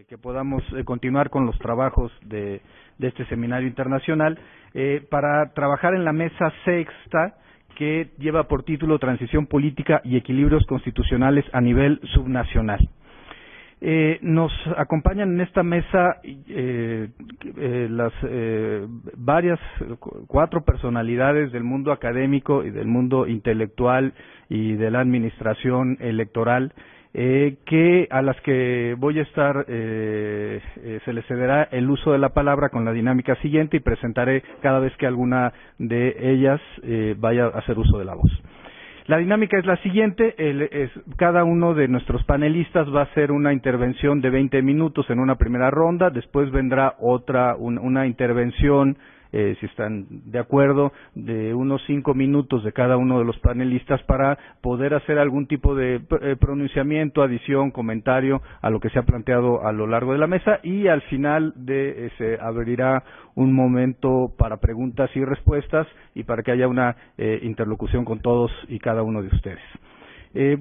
que podamos continuar con los trabajos de este seminario internacional para trabajar en la mesa sexta que lleva por título Transición Política y Equilibrios Constitucionales a nivel subnacional. Nos acompañan en esta mesa las varias 4 personalidades del mundo académico y del mundo intelectual y de la administración electoral, a las que voy a estar, se les cederá el uso de la palabra con la dinámica siguiente y presentaré cada vez que alguna de ellas vaya a hacer uso de la voz. La dinámica es la siguiente, cada uno de nuestros panelistas va a hacer una intervención de 20 minutos en una primera ronda, después vendrá una intervención, si están de acuerdo, de unos 5 minutos de cada uno de los panelistas para poder hacer algún tipo de pronunciamiento, adición, comentario a lo que se ha planteado a lo largo de la mesa, y al final se abrirá un momento para preguntas y respuestas y para que haya una interlocución con todos y cada uno de ustedes.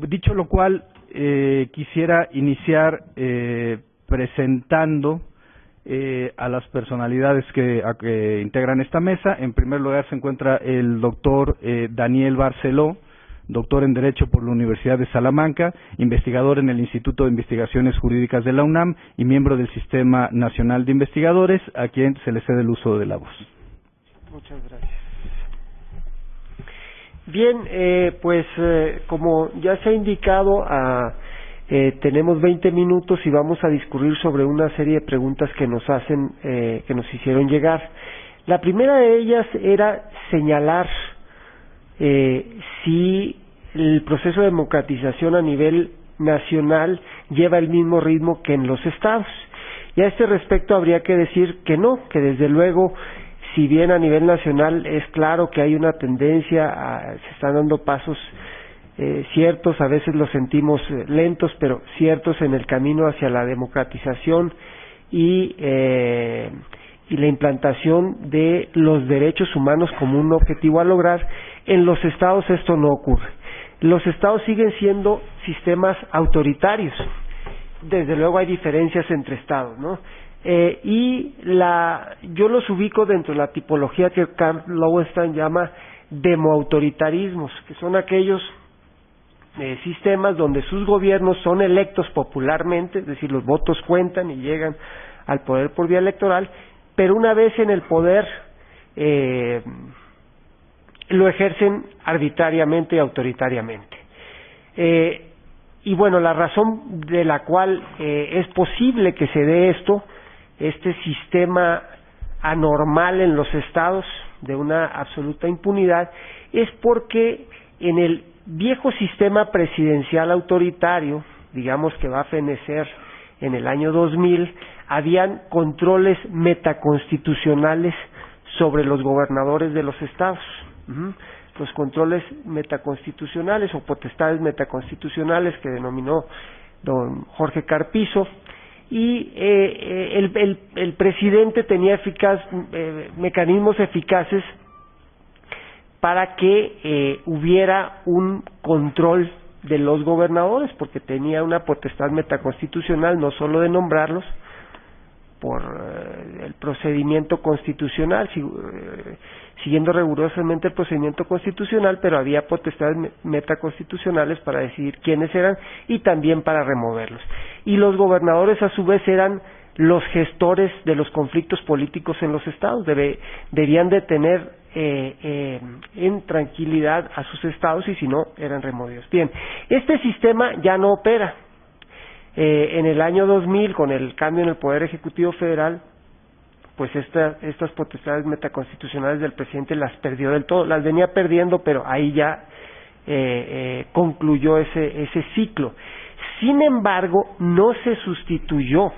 Dicho lo cual, quisiera iniciar presentando a las personalidades que integran esta mesa. En primer lugar se encuentra el doctor Daniel Barceló, doctor en Derecho por la Universidad de Salamanca, investigador en el Instituto de Investigaciones Jurídicas de la UNAM y miembro del Sistema Nacional de Investigadores, a quien se le cede el uso de la voz. Muchas gracias. Bien, como ya se ha indicado, tenemos 20 minutos y vamos a discurrir sobre una serie de preguntas que nos hicieron llegar. La primera de ellas era señalar si el proceso de democratización a nivel nacional lleva el mismo ritmo que en los estados. Y a este respecto habría que decir que no, que desde luego, si bien a nivel nacional es claro que hay una tendencia, se están dando pasos ciertos, a veces los sentimos lentos, pero ciertos en el camino hacia la democratización y la implantación de los derechos humanos como un objetivo a lograr. En los estados esto no ocurre. Los estados siguen siendo sistemas autoritarios. Desde luego hay diferencias entre estados, ¿no? Yo los ubico dentro de la tipología que Karl Lowenstein llama demoautoritarismos, que son aquellos sistemas donde sus gobiernos son electos popularmente, es decir, los votos cuentan y llegan al poder por vía electoral, pero una vez en el poder lo ejercen arbitrariamente y autoritariamente. Y bueno, la razón de la cual es posible que se dé este sistema anormal en los estados de una absoluta impunidad, es porque en el viejo sistema presidencial autoritario, digamos que va a fenecer en el año 2000, habían controles metaconstitucionales sobre los gobernadores de los estados. Los controles metaconstitucionales o potestades metaconstitucionales que denominó don Jorge Carpizo, y el presidente tenía mecanismos eficaces para que hubiera un control de los gobernadores, porque tenía una potestad metaconstitucional no solo de nombrarlos por el procedimiento constitucional, siguiendo rigurosamente el procedimiento constitucional, pero había potestades metaconstitucionales para decidir quiénes eran y también para removerlos. Y los gobernadores a su vez eran los gestores de los conflictos políticos en los estados, debían de tener en tranquilidad a sus estados y si no, eran removidos. Bien, este sistema ya no opera. En el año 2000, con el cambio en el Poder Ejecutivo Federal, pues estas potestades metaconstitucionales del presidente las perdió del todo, las venía perdiendo, pero ahí ya concluyó ese ciclo. Sin embargo, no se sustituyó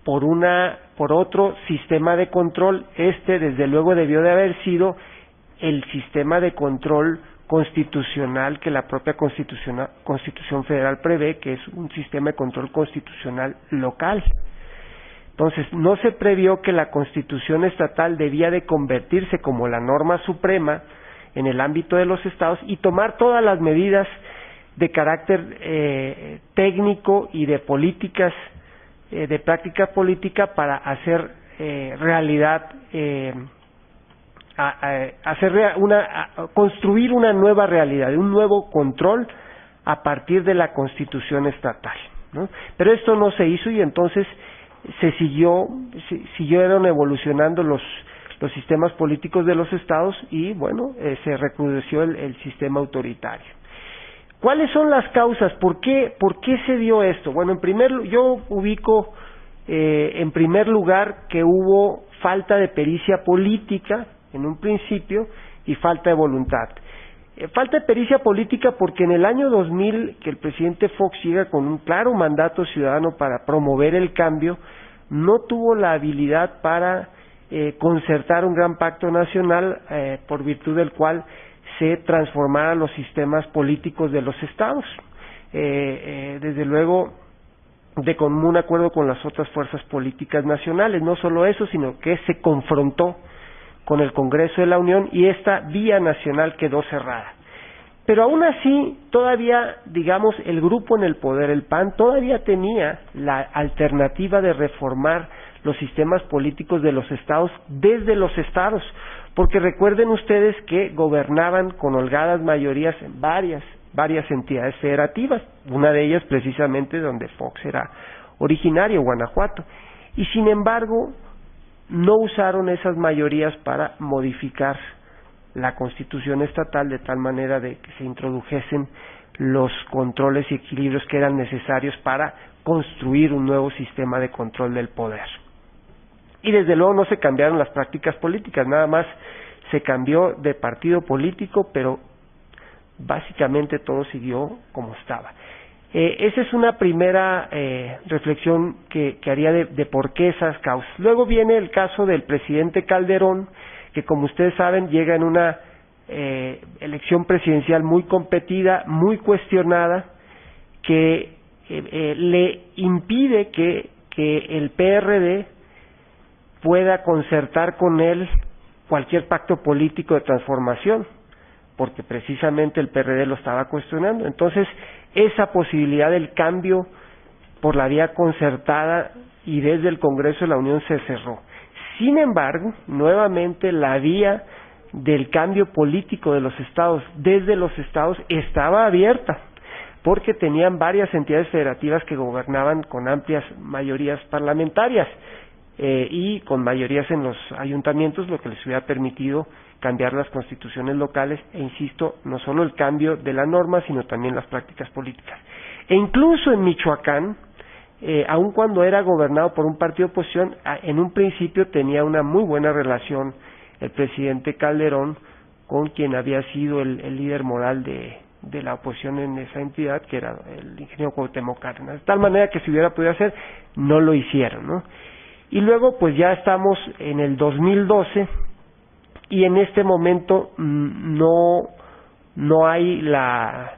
por otro sistema de control. Desde luego debió de haber sido el sistema de control constitucional que la propia Constitución Federal prevé, que es un sistema de control constitucional local. Entonces, no se previó que la Constitución estatal debía de convertirse como la norma suprema en el ámbito de los estados y tomar todas las medidas de carácter técnico y de políticas de práctica política para hacer realidad, construir una nueva realidad, un nuevo control a partir de la Constitución estatal, ¿no? Pero esto no se hizo y entonces siguieron evolucionando los sistemas políticos de los estados y bueno, se recrudeció el sistema autoritario. ¿Cuáles son las causas? ¿Por qué se dio esto? Bueno, yo ubico en primer lugar que hubo falta de pericia política en un principio y falta de voluntad. Falta de pericia política porque en el año 2000, que el presidente Fox llega con un claro mandato ciudadano para promover el cambio, no tuvo la habilidad para concertar un gran pacto nacional por virtud del cual se transformaran los sistemas políticos de los estados. Desde luego, de común acuerdo con las otras fuerzas políticas nacionales. No solo eso, sino que se confrontó con el Congreso de la Unión y esta vía nacional quedó cerrada. Pero aún así, todavía, digamos, el grupo en el poder, el PAN, todavía tenía la alternativa de reformar los sistemas políticos de los estados desde los estados, porque recuerden ustedes que gobernaban con holgadas mayorías en varias entidades federativas, una de ellas precisamente donde Fox era originario, Guanajuato, y sin embargo no usaron esas mayorías para modificar la Constitución estatal de tal manera de que se introdujesen los controles y equilibrios que eran necesarios para construir un nuevo sistema de control del poder. Y desde luego no se cambiaron las prácticas políticas, nada más se cambió de partido político, pero básicamente todo siguió como estaba. Esa es una primera reflexión que haría de por qué esas causas. Luego viene el caso del presidente Calderón, que como ustedes saben llega en una elección presidencial muy competida, muy cuestionada, que le impide que el PRD pueda concertar con él cualquier pacto político de transformación, porque precisamente el PRD lo estaba cuestionando. Entonces, esa posibilidad del cambio por la vía concertada y desde el Congreso de la Unión se cerró. Sin embargo, nuevamente la vía del cambio político de los estados desde los estados estaba abierta, porque tenían varias entidades federativas que gobernaban con amplias mayorías parlamentarias y con mayorías en los ayuntamientos, lo que les hubiera permitido cambiar las constituciones locales e insisto, no solo el cambio de la norma, sino también las prácticas políticas. E incluso en Michoacán, aun cuando era gobernado por un partido de oposición, en un principio tenía una muy buena relación el presidente Calderón con quien había sido el líder moral de la oposición en esa entidad, que era el ingeniero Cuauhtémoc Cárdenas. De tal manera que si hubiera podido hacer, no lo hicieron, ¿no? Y luego, pues ya estamos en el 2012, y en este momento no hay la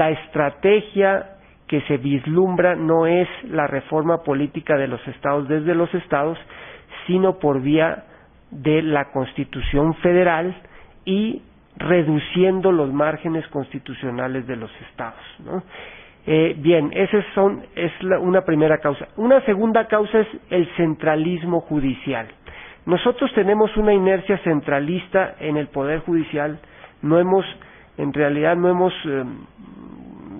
estrategia que se vislumbra, no es la reforma política de los estados desde los estados, sino por vía de la Constitución Federal y reduciendo los márgenes constitucionales de los estados, ¿no? Bien, una primera causa. Una segunda causa es el centralismo judicial. Nosotros tenemos una inercia centralista en el Poder Judicial, en realidad no hemos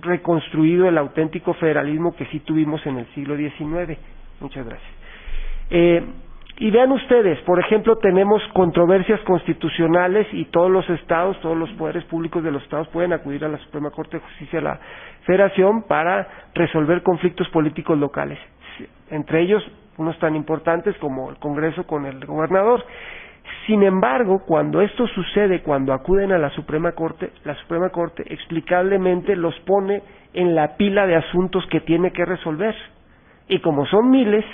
reconstruido el auténtico federalismo que sí tuvimos en el siglo XIX. Muchas gracias. Y vean ustedes, por ejemplo, tenemos controversias constitucionales y todos los estados, todos los poderes públicos de los estados pueden acudir a la Suprema Corte de Justicia de la Federación para resolver conflictos políticos locales, entre ellos unos tan importantes como el Congreso con el gobernador. Sin embargo, cuando esto sucede, cuando acuden a la Suprema Corte explicablemente los pone en la pila de asuntos que tiene que resolver. Y como son miles,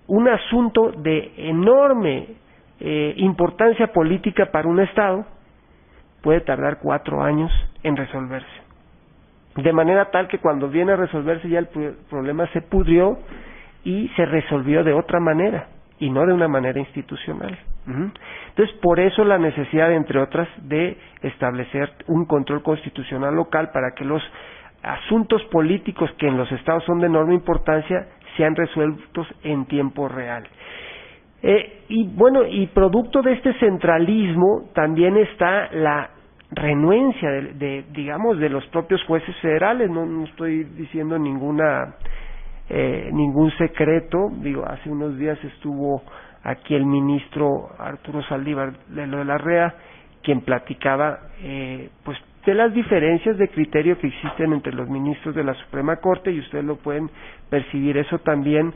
un asunto de enorme importancia política para un Estado puede tardar 4 años en resolverse. De manera tal que cuando viene a resolverse ya el problema se pudrió y se resolvió de otra manera y no de una manera institucional. Entonces, por eso la necesidad, entre otras, de establecer un control constitucional local para que los asuntos políticos que en los estados son de enorme importancia sean resueltos en tiempo real. Y bueno, y producto de este centralismo también está la renuencia digamos, de los propios jueces federales. No estoy diciendo ningún secreto. Digo, hace unos días estuvo aquí el ministro Arturo Saldívar de la REA, quien platicaba pues de las diferencias de criterio que existen entre los ministros de la Suprema Corte, y ustedes lo pueden percibir eso también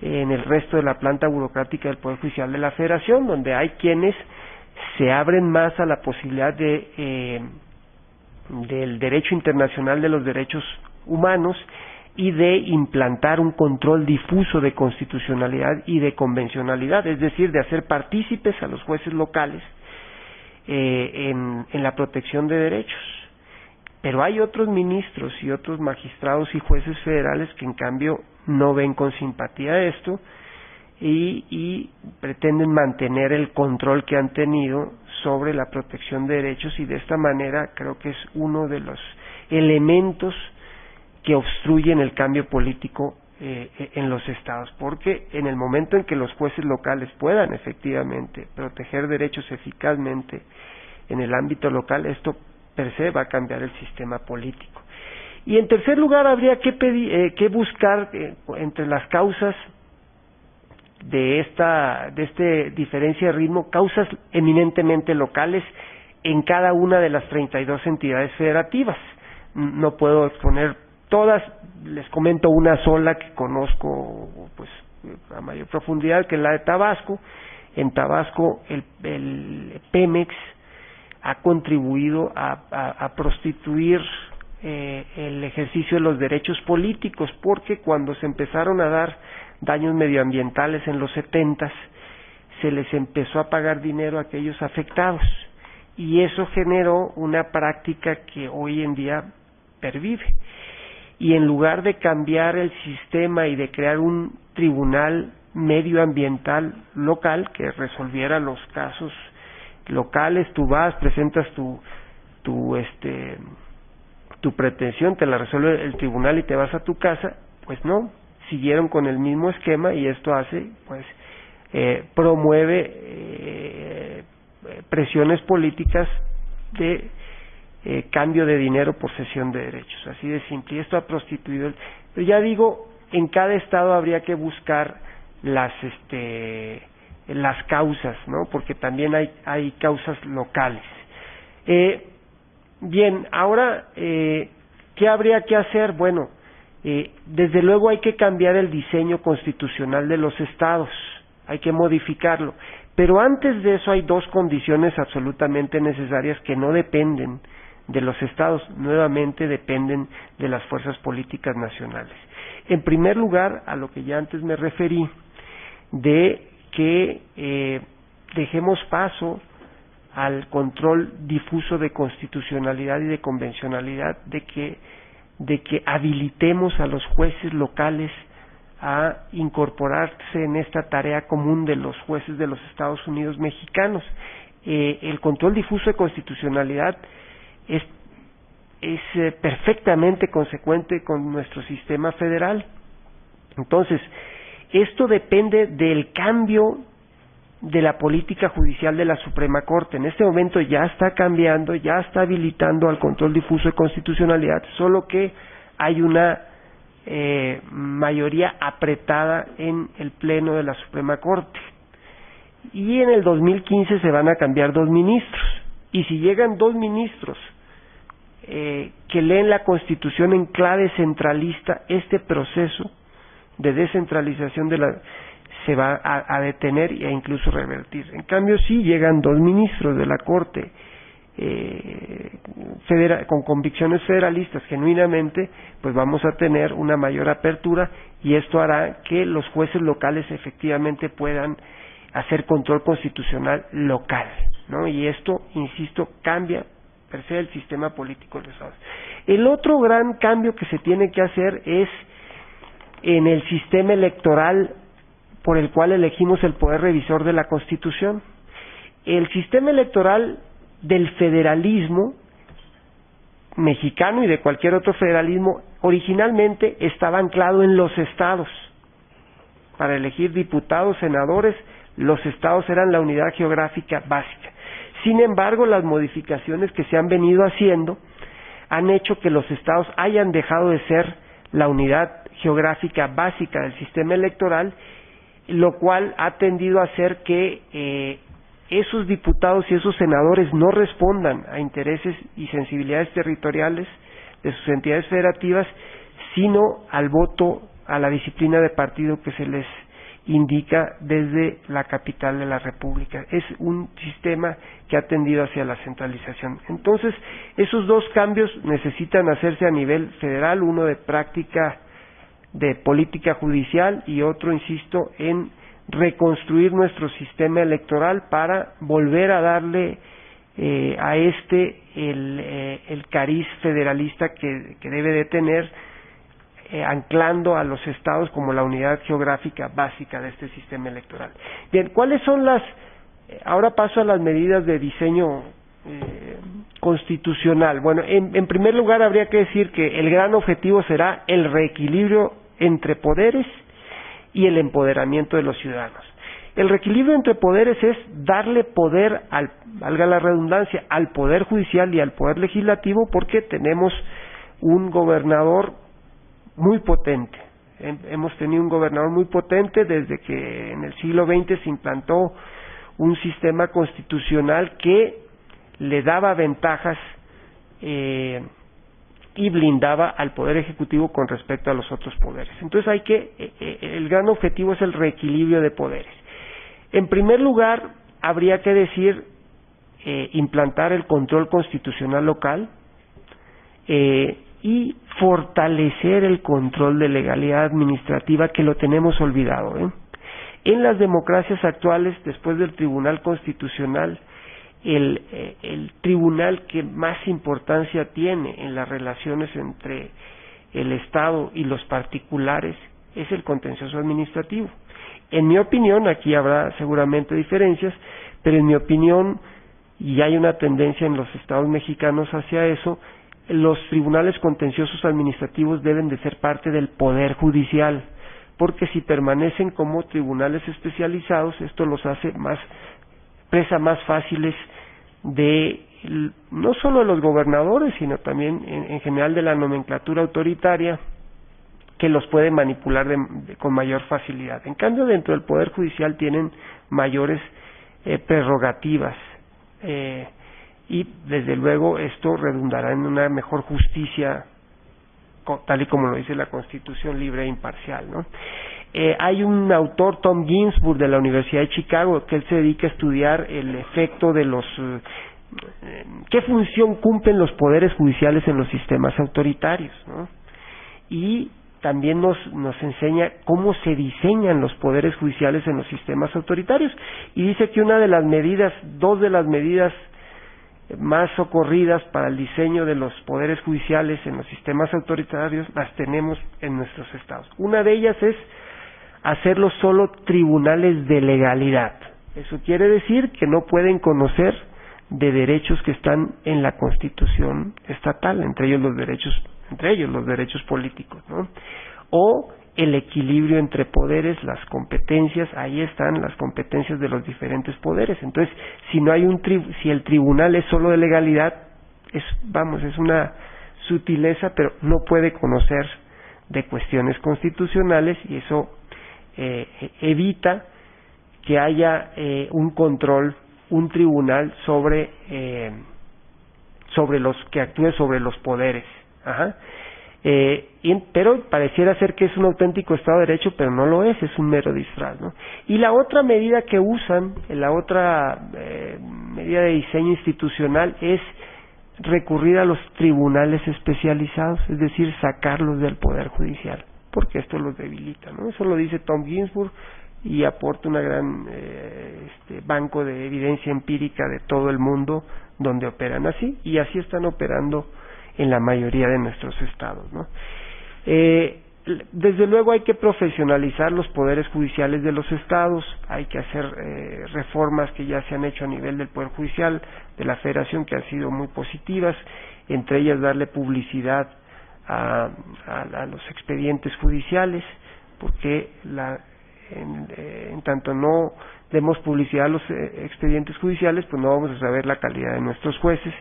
en el resto de la planta burocrática del Poder Judicial de la Federación, donde hay quienes se abren más a la posibilidad del derecho internacional de los derechos humanos y de implantar un control difuso de constitucionalidad y de convencionalidad, es decir, de hacer partícipes a los jueces locales en la protección de derechos. Pero hay otros ministros y otros magistrados y jueces federales que en cambio no ven con simpatía esto y pretenden mantener el control que han tenido sobre la protección de derechos, y de esta manera creo que es uno de los elementos que obstruyen el cambio político en los estados, porque en el momento en que los jueces locales puedan efectivamente proteger derechos eficazmente en el ámbito local, esto per se va a cambiar el sistema político. Y en tercer lugar, habría que buscar entre las causas de esta diferencia de ritmo, causas eminentemente locales en cada una de las 32 entidades federativas. No puedo exponer todas, les comento una sola que conozco pues a mayor profundidad, que es la de Tabasco. En Tabasco el Pemex ha contribuido a prostituir el ejercicio de los derechos políticos, porque cuando se empezaron a dar daños medioambientales en los 70s, se les empezó a pagar dinero a aquellos afectados, y eso generó una práctica que hoy en día pervive. Y en lugar de cambiar el sistema y de crear un tribunal medioambiental local que resolviera los casos locales, tú vas, presentas tu pretensión, te la resuelve el tribunal y te vas a tu casa, pues no, siguieron con el mismo esquema, y esto hace, pues, promueve presiones políticas de cambio de dinero por cesión de derechos, así de simple, y esto ha prostituido pero ya digo, en cada estado habría que buscar las causas, ¿no? Porque también hay causas locales. Bien, ahora, ¿qué habría que hacer? Bueno, desde luego hay que cambiar el diseño constitucional de los estados, hay que modificarlo, pero antes de eso hay dos condiciones absolutamente necesarias que no dependen de los estados, nuevamente dependen de las fuerzas políticas nacionales. En primer lugar, a lo que ya antes me referí, de que dejemos paso al control difuso de constitucionalidad y de convencionalidad, de que habilitemos a los jueces locales a incorporarse en esta tarea común de los jueces de los Estados Unidos mexicanos. El control difuso de constitucionalidad es perfectamente consecuente con nuestro sistema federal. Entonces, esto depende del cambio de la política judicial de la Suprema Corte. En este momento ya está cambiando, ya está habilitando al control difuso de constitucionalidad, solo que hay una mayoría apretada en el Pleno de la Suprema Corte. Y en el 2015 se van a cambiar 2 ministros. Y si llegan 2 ministros que leen la Constitución en clave centralista, este proceso de descentralización se va a detener e incluso revertir. En cambio, si llegan 2 ministros de la Corte con convicciones federalistas genuinamente, pues vamos a tener una mayor apertura, y esto hará que los jueces locales efectivamente puedan hacer control constitucional local, ¿no? Y esto, insisto, cambia per se el sistema político de los estados. El otro gran cambio que se tiene que hacer es en el sistema electoral por el cual elegimos el poder revisor de la Constitución. El sistema electoral del federalismo mexicano y de cualquier otro federalismo originalmente estaba anclado en los estados, para elegir diputados, senadores, los estados eran la unidad geográfica básica. Sin embargo, las modificaciones que se han venido haciendo han hecho que los estados hayan dejado de ser la unidad geográfica básica del sistema electoral, lo cual ha tendido a hacer que esos diputados y esos senadores no respondan a intereses y sensibilidades territoriales de sus entidades federativas, sino al voto, a la disciplina de partido que se les indica desde la capital de la República. Es un sistema que ha tendido hacia la centralización. Entonces, esos dos cambios necesitan hacerse a nivel federal, uno de práctica de política judicial y otro, insisto, en reconstruir nuestro sistema electoral para volver a darle a el cariz federalista que debe de tener, anclando a los estados como la unidad geográfica básica de este sistema electoral. Bien, ¿cuáles son ahora paso a las medidas de diseño constitucional? Bueno, en primer lugar habría que decir que el gran objetivo será el reequilibrio entre poderes y el empoderamiento de los ciudadanos. El reequilibrio entre poderes es darle poder, valga la redundancia, al Poder Judicial y al Poder Legislativo, porque tenemos un gobernador muy potente. Hemos tenido un gobernador muy potente desde que en el siglo XX se implantó un sistema constitucional que le daba ventajas y blindaba al Poder Ejecutivo con respecto a los otros poderes. Entonces el gran objetivo es el reequilibrio de poderes. En primer lugar, habría que decir implantar el control constitucional local y fortalecer el control de legalidad administrativa, que lo tenemos olvidado. En las democracias actuales, después del Tribunal Constitucional, el tribunal que más importancia tiene en las relaciones entre el Estado y los particulares es el contencioso administrativo. En mi opinión, aquí habrá seguramente diferencias, pero en mi opinión, y hay una tendencia en los estados mexicanos hacia eso, los tribunales contenciosos administrativos deben de ser parte del Poder Judicial, porque si permanecen como tribunales especializados, esto los hace presa más fáciles de no solo de los gobernadores, sino también en general de la nomenclatura autoritaria, que los puede manipular con mayor facilidad. En cambio, dentro del Poder Judicial tienen mayores prerrogativas y desde luego esto redundará en una mejor justicia, tal y como lo dice la Constitución, libre e imparcial, ¿no? Hay un autor, Tom Ginsburg, de la Universidad de Chicago, que él se dedica a estudiar el efecto de qué función cumplen los poderes judiciales en los sistemas autoritarios, ¿no? Y también nos enseña cómo se diseñan los poderes judiciales en los sistemas autoritarios, y dice que dos de las medidas más socorridas para el diseño de los poderes judiciales en los sistemas autoritarios las tenemos en nuestros estados. Una de ellas es hacerlos solo tribunales de legalidad. Eso quiere decir que no pueden conocer de derechos que están en la Constitución estatal, entre ellos los derechos políticos, ¿no? O el equilibrio entre poderes, las competencias, ahí están las competencias de los diferentes poderes. Entonces, si el tribunal es solo de legalidad, es una sutileza, pero no puede conocer de cuestiones constitucionales, y eso evita que haya un control, un tribunal que actúe sobre los poderes. Pero pareciera ser que es un auténtico Estado de Derecho, pero no lo es un mero disfraz, ¿no? Y la otra medida que usan, la otra medida de diseño institucional, es recurrir a los tribunales especializados, es decir, sacarlos del Poder Judicial, porque esto los debilita, ¿no? Eso lo dice Tom Ginsburg y aporta una gran banco de evidencia empírica de todo el mundo donde operan así, y así están operando en la mayoría de nuestros estados, ¿no? Desde luego hay que profesionalizar los poderes judiciales de los estados, hay que hacer reformas que ya se han hecho a nivel del Poder Judicial de la Federación, que han sido muy positivas, entre ellas darle publicidad a los expedientes judiciales, porque en tanto no demos publicidad a los expedientes judiciales, pues no vamos a saber la calidad de nuestros jueces,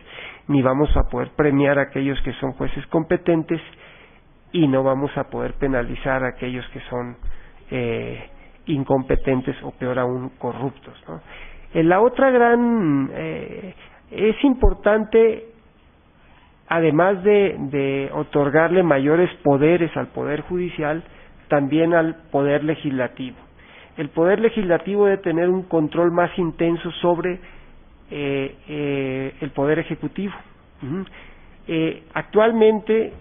ni vamos a poder premiar a aquellos que son jueces competentes, y no vamos a poder penalizar a aquellos que son incompetentes o peor aún corruptos, ¿no? La otra gran es importante, además de otorgarle mayores poderes al Poder Judicial, también al Poder Legislativo. El Poder Legislativo debe tener un control más intenso sobre el Poder Ejecutivo. Actualmente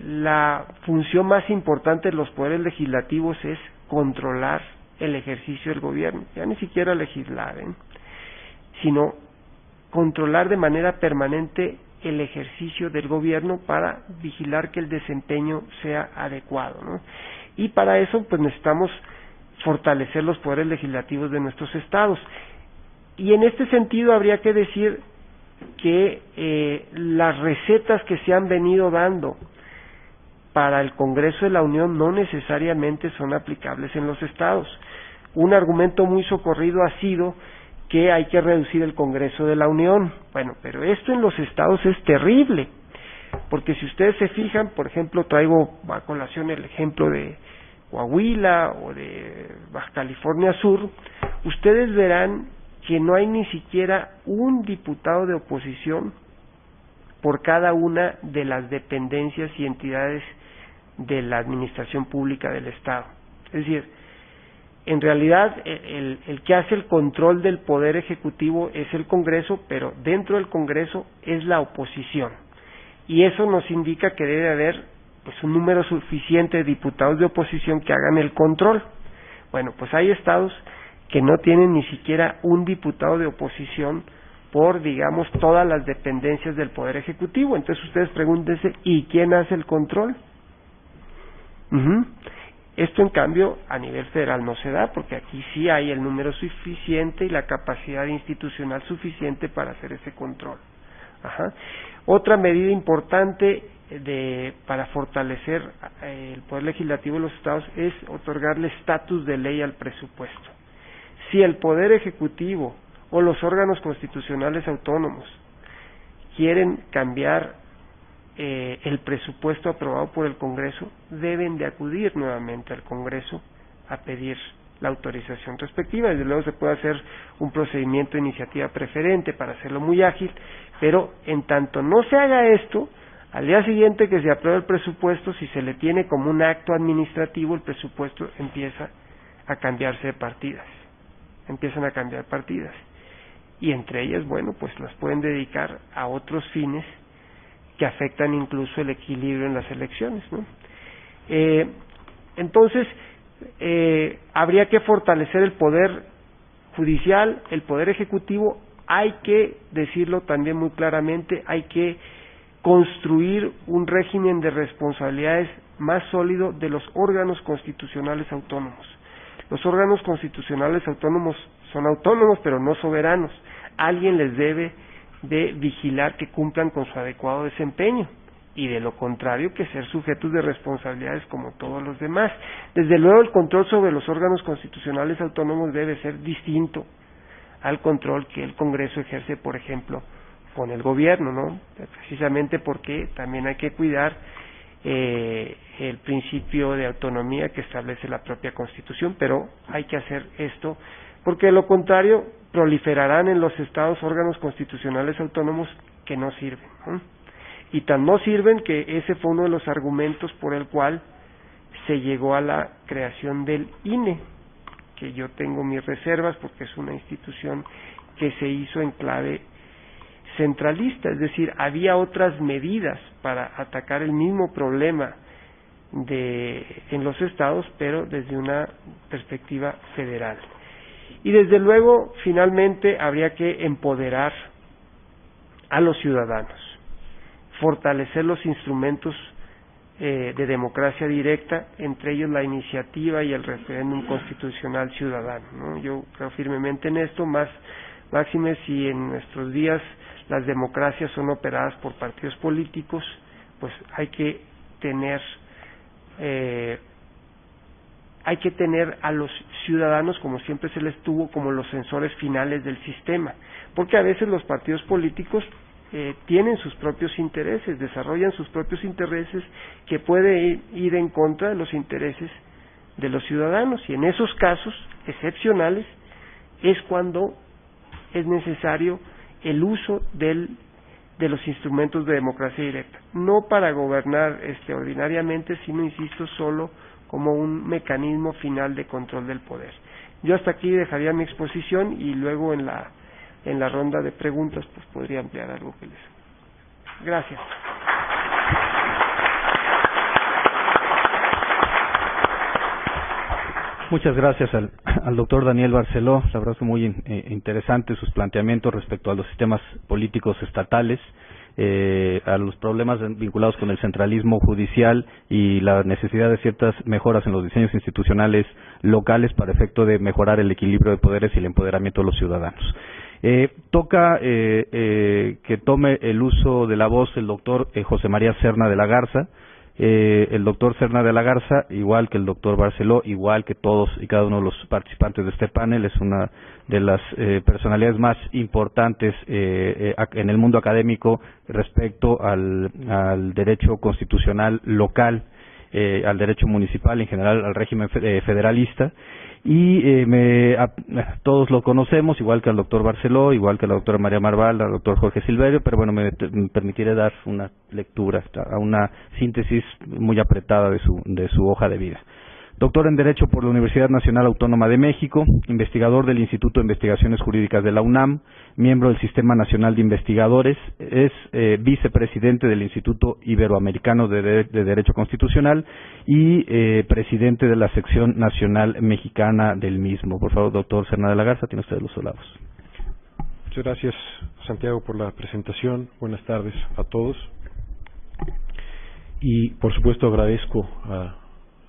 la función más importante de los poderes legislativos es controlar el ejercicio del gobierno, ya ni siquiera legislar, sino controlar de manera permanente el ejercicio del gobierno para vigilar que el desempeño sea adecuado, ¿no? Y para eso pues necesitamos fortalecer los poderes legislativos de nuestros estados. Y en este sentido habría que decir que las recetas que se han venido dando para el Congreso de la Unión no necesariamente son aplicables en los estados. Un argumento muy socorrido ha sido que hay que reducir el Congreso de la Unión. Bueno, pero esto en los estados es terrible, porque si ustedes se fijan, por ejemplo, traigo a colación el ejemplo de Coahuila o de Baja California Sur, ustedes verán que no hay ni siquiera un diputado de oposición por cada una de las dependencias y entidades de la administración pública del Estado. Es decir, en realidad el que hace el control del Poder Ejecutivo es el Congreso, pero dentro del Congreso es la oposición. Y eso nos indica que debe haber pues un número suficiente de diputados de oposición que hagan el control. Bueno, pues hay estados que no tienen ni siquiera un diputado de oposición por, digamos, todas las dependencias del Poder Ejecutivo. Entonces ustedes pregúntense, ¿y quién hace el control? Esto, en cambio, a nivel federal no se da, porque aquí sí hay el número suficiente y la capacidad institucional suficiente para hacer ese control. Otra medida importante para fortalecer el Poder Legislativo de los estados es otorgarle estatus de ley al presupuesto. Si el Poder Ejecutivo o los órganos constitucionales autónomos quieren cambiar el presupuesto aprobado por el Congreso, deben de acudir nuevamente al Congreso a pedir la autorización respectiva. Desde luego se puede hacer un procedimiento de iniciativa preferente para hacerlo muy ágil, pero en tanto no se haga esto, al día siguiente que se apruebe el presupuesto, si se le tiene como un acto administrativo, el presupuesto empieza a cambiarse de partidas. Empiezan a cambiar partidas, y entre ellas, bueno, pues las pueden dedicar a otros fines que afectan incluso el equilibrio en las elecciones, ¿no? Entonces, habría que fortalecer el Poder Judicial, el Poder Ejecutivo. Hay que decirlo también muy claramente, hay que construir un régimen de responsabilidades más sólido de los órganos constitucionales autónomos. Los órganos constitucionales autónomos son autónomos, pero no soberanos. Alguien les debe de vigilar que cumplan con su adecuado desempeño, y de lo contrario que ser sujetos de responsabilidades como todos los demás. Desde luego el control sobre los órganos constitucionales autónomos debe ser distinto al control que el Congreso ejerce, por ejemplo, con el gobierno, ¿no? Precisamente porque también hay que cuidar el principio de autonomía que establece la propia Constitución, pero hay que hacer esto porque de lo contrario proliferarán en los estados órganos constitucionales autónomos que no sirven, ¿no? Y tan no sirven que ese fue uno de los argumentos por el cual se llegó a la creación del INE, que yo tengo mis reservas porque es una institución que se hizo en clave centralista, es decir, había otras medidas para atacar el mismo problema en los estados, pero desde una perspectiva federal. Y desde luego, finalmente, habría que empoderar a los ciudadanos, fortalecer los instrumentos de democracia directa, entre ellos la iniciativa y el referéndum constitucional ciudadano, ¿no? Yo creo firmemente en esto, máxime si en nuestros días las democracias son operadas por partidos políticos, pues hay que tener hay que tener a los ciudadanos, como siempre se les tuvo, como los censores finales del sistema, porque a veces los partidos políticos tienen sus propios intereses, desarrollan sus propios intereses que pueden ir en contra de los intereses de los ciudadanos, y en esos casos excepcionales es cuando es necesario el uso de los instrumentos de democracia directa, no para gobernar ordinariamente, sino, insisto, solo como un mecanismo final de control del poder. Yo hasta aquí dejaría mi exposición y luego en la ronda de preguntas pues podría ampliar algo que les... Gracias. Muchas gracias al doctor Daniel Barceló. La verdad es muy interesante sus planteamientos respecto a los sistemas políticos estatales, a los problemas vinculados con el centralismo judicial y la necesidad de ciertas mejoras en los diseños institucionales locales para efecto de mejorar el equilibrio de poderes y el empoderamiento de los ciudadanos. Toca que tome el uso de la voz el doctor José María Serna de la Garza. El doctor Serna de la Garza, igual que el doctor Barceló, igual que todos y cada uno de los participantes de este panel, es una de las personalidades más importantes en el mundo académico respecto al derecho constitucional local, al derecho municipal, en general al régimen federalista, y todos lo conocemos, igual que al doctor Barceló, igual que a la doctora María Marval, al doctor Jorge Silverio, pero bueno, me permitiré dar una lectura, a una síntesis muy apretada de su hoja de vida. Doctor en Derecho por la Universidad Nacional Autónoma de México, investigador del Instituto de Investigaciones Jurídicas de la UNAM, miembro del Sistema Nacional de Investigadores, es vicepresidente del Instituto Iberoamericano de Derecho Constitucional y presidente de la sección nacional mexicana del mismo. Por favor, doctor Serna de la Garza, tiene usted los soldados. Muchas gracias, Santiago, por la presentación. Buenas tardes a todos. Y, por supuesto, agradezco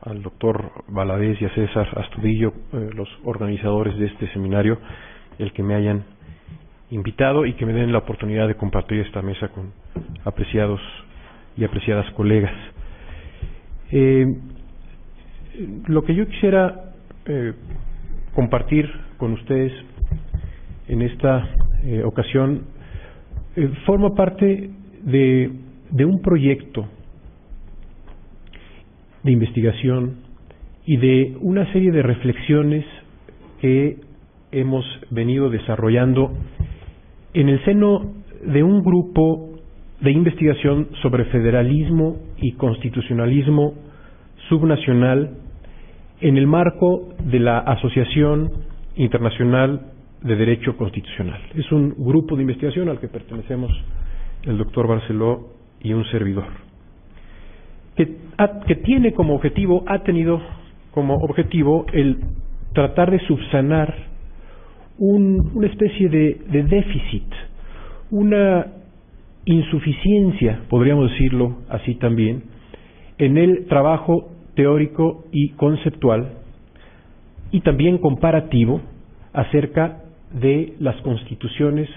al doctor Valadez y a César Astudillo, los organizadores de este seminario, el que me hayan invitado y que me den la oportunidad de compartir esta mesa con apreciados y apreciadas colegas. Lo que yo quisiera compartir con ustedes en esta ocasión forma parte de un proyecto de investigación y de una serie de reflexiones que hemos venido desarrollando en el seno de un grupo de investigación sobre federalismo y constitucionalismo subnacional en el marco de la Asociación Internacional de Derecho Constitucional. Es un grupo de investigación al que pertenecemos el doctor Barceló y un servidor, que tiene como objetivo, ha tenido como objetivo el tratar de subsanar una especie de déficit, una insuficiencia, podríamos decirlo así también, en el trabajo teórico y conceptual y también comparativo acerca de las constituciones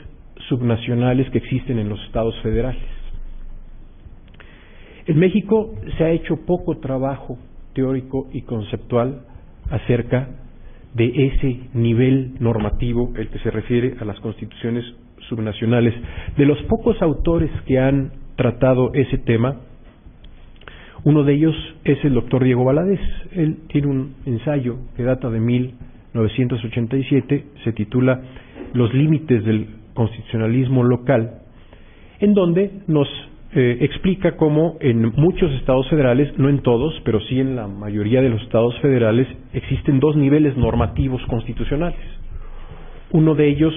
subnacionales que existen en los estados federales. En México se ha hecho poco trabajo teórico y conceptual acerca de ese nivel normativo, el que se refiere a las constituciones subnacionales. De los pocos autores que han tratado ese tema, uno de ellos es el doctor Diego Valadez. Él tiene un ensayo que data de 1987, se titula Los límites del constitucionalismo local, en donde nos explica cómo en muchos estados federales, no en todos, pero sí en la mayoría de los estados federales, existen dos niveles normativos constitucionales. Uno de ellos,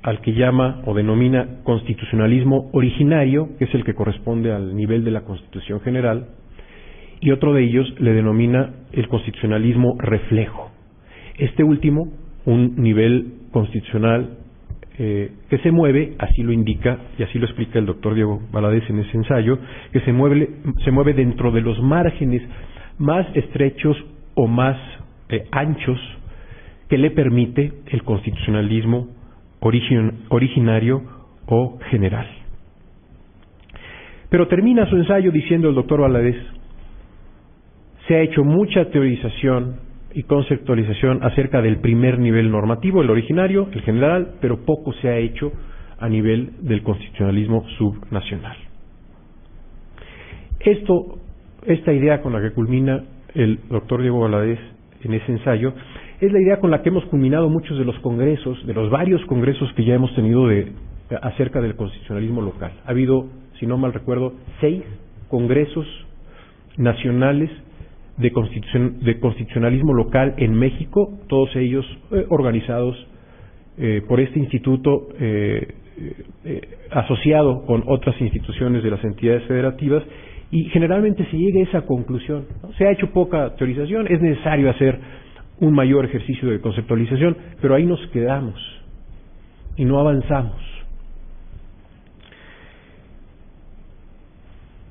al que llama o denomina constitucionalismo originario, que es el que corresponde al nivel de la Constitución General, y otro de ellos le denomina el constitucionalismo reflejo. Este último, un nivel constitucional que se mueve, así lo indica y así lo explica el doctor Diego Valadez en ese ensayo, que se mueve dentro de los márgenes más estrechos o más anchos que le permite el constitucionalismo originario o general. Pero termina su ensayo diciendo el doctor Valadez: se ha hecho mucha teorización y conceptualización acerca del primer nivel normativo, el originario, el general, pero poco se ha hecho a nivel del constitucionalismo subnacional. Esta idea con la que culmina el doctor Diego Valadez en ese ensayo es la idea con la que hemos culminado muchos de los congresos, de los varios congresos que ya hemos tenido acerca del constitucionalismo local. Ha habido, si no mal recuerdo, 6 congresos nacionales de constitucionalismo local en México, todos ellos organizados por este instituto asociado con otras instituciones de las entidades federativas, y generalmente se llega a esa conclusión, ¿no? Se ha hecho poca teorización, es necesario hacer un mayor ejercicio de conceptualización, pero ahí nos quedamos y no avanzamos.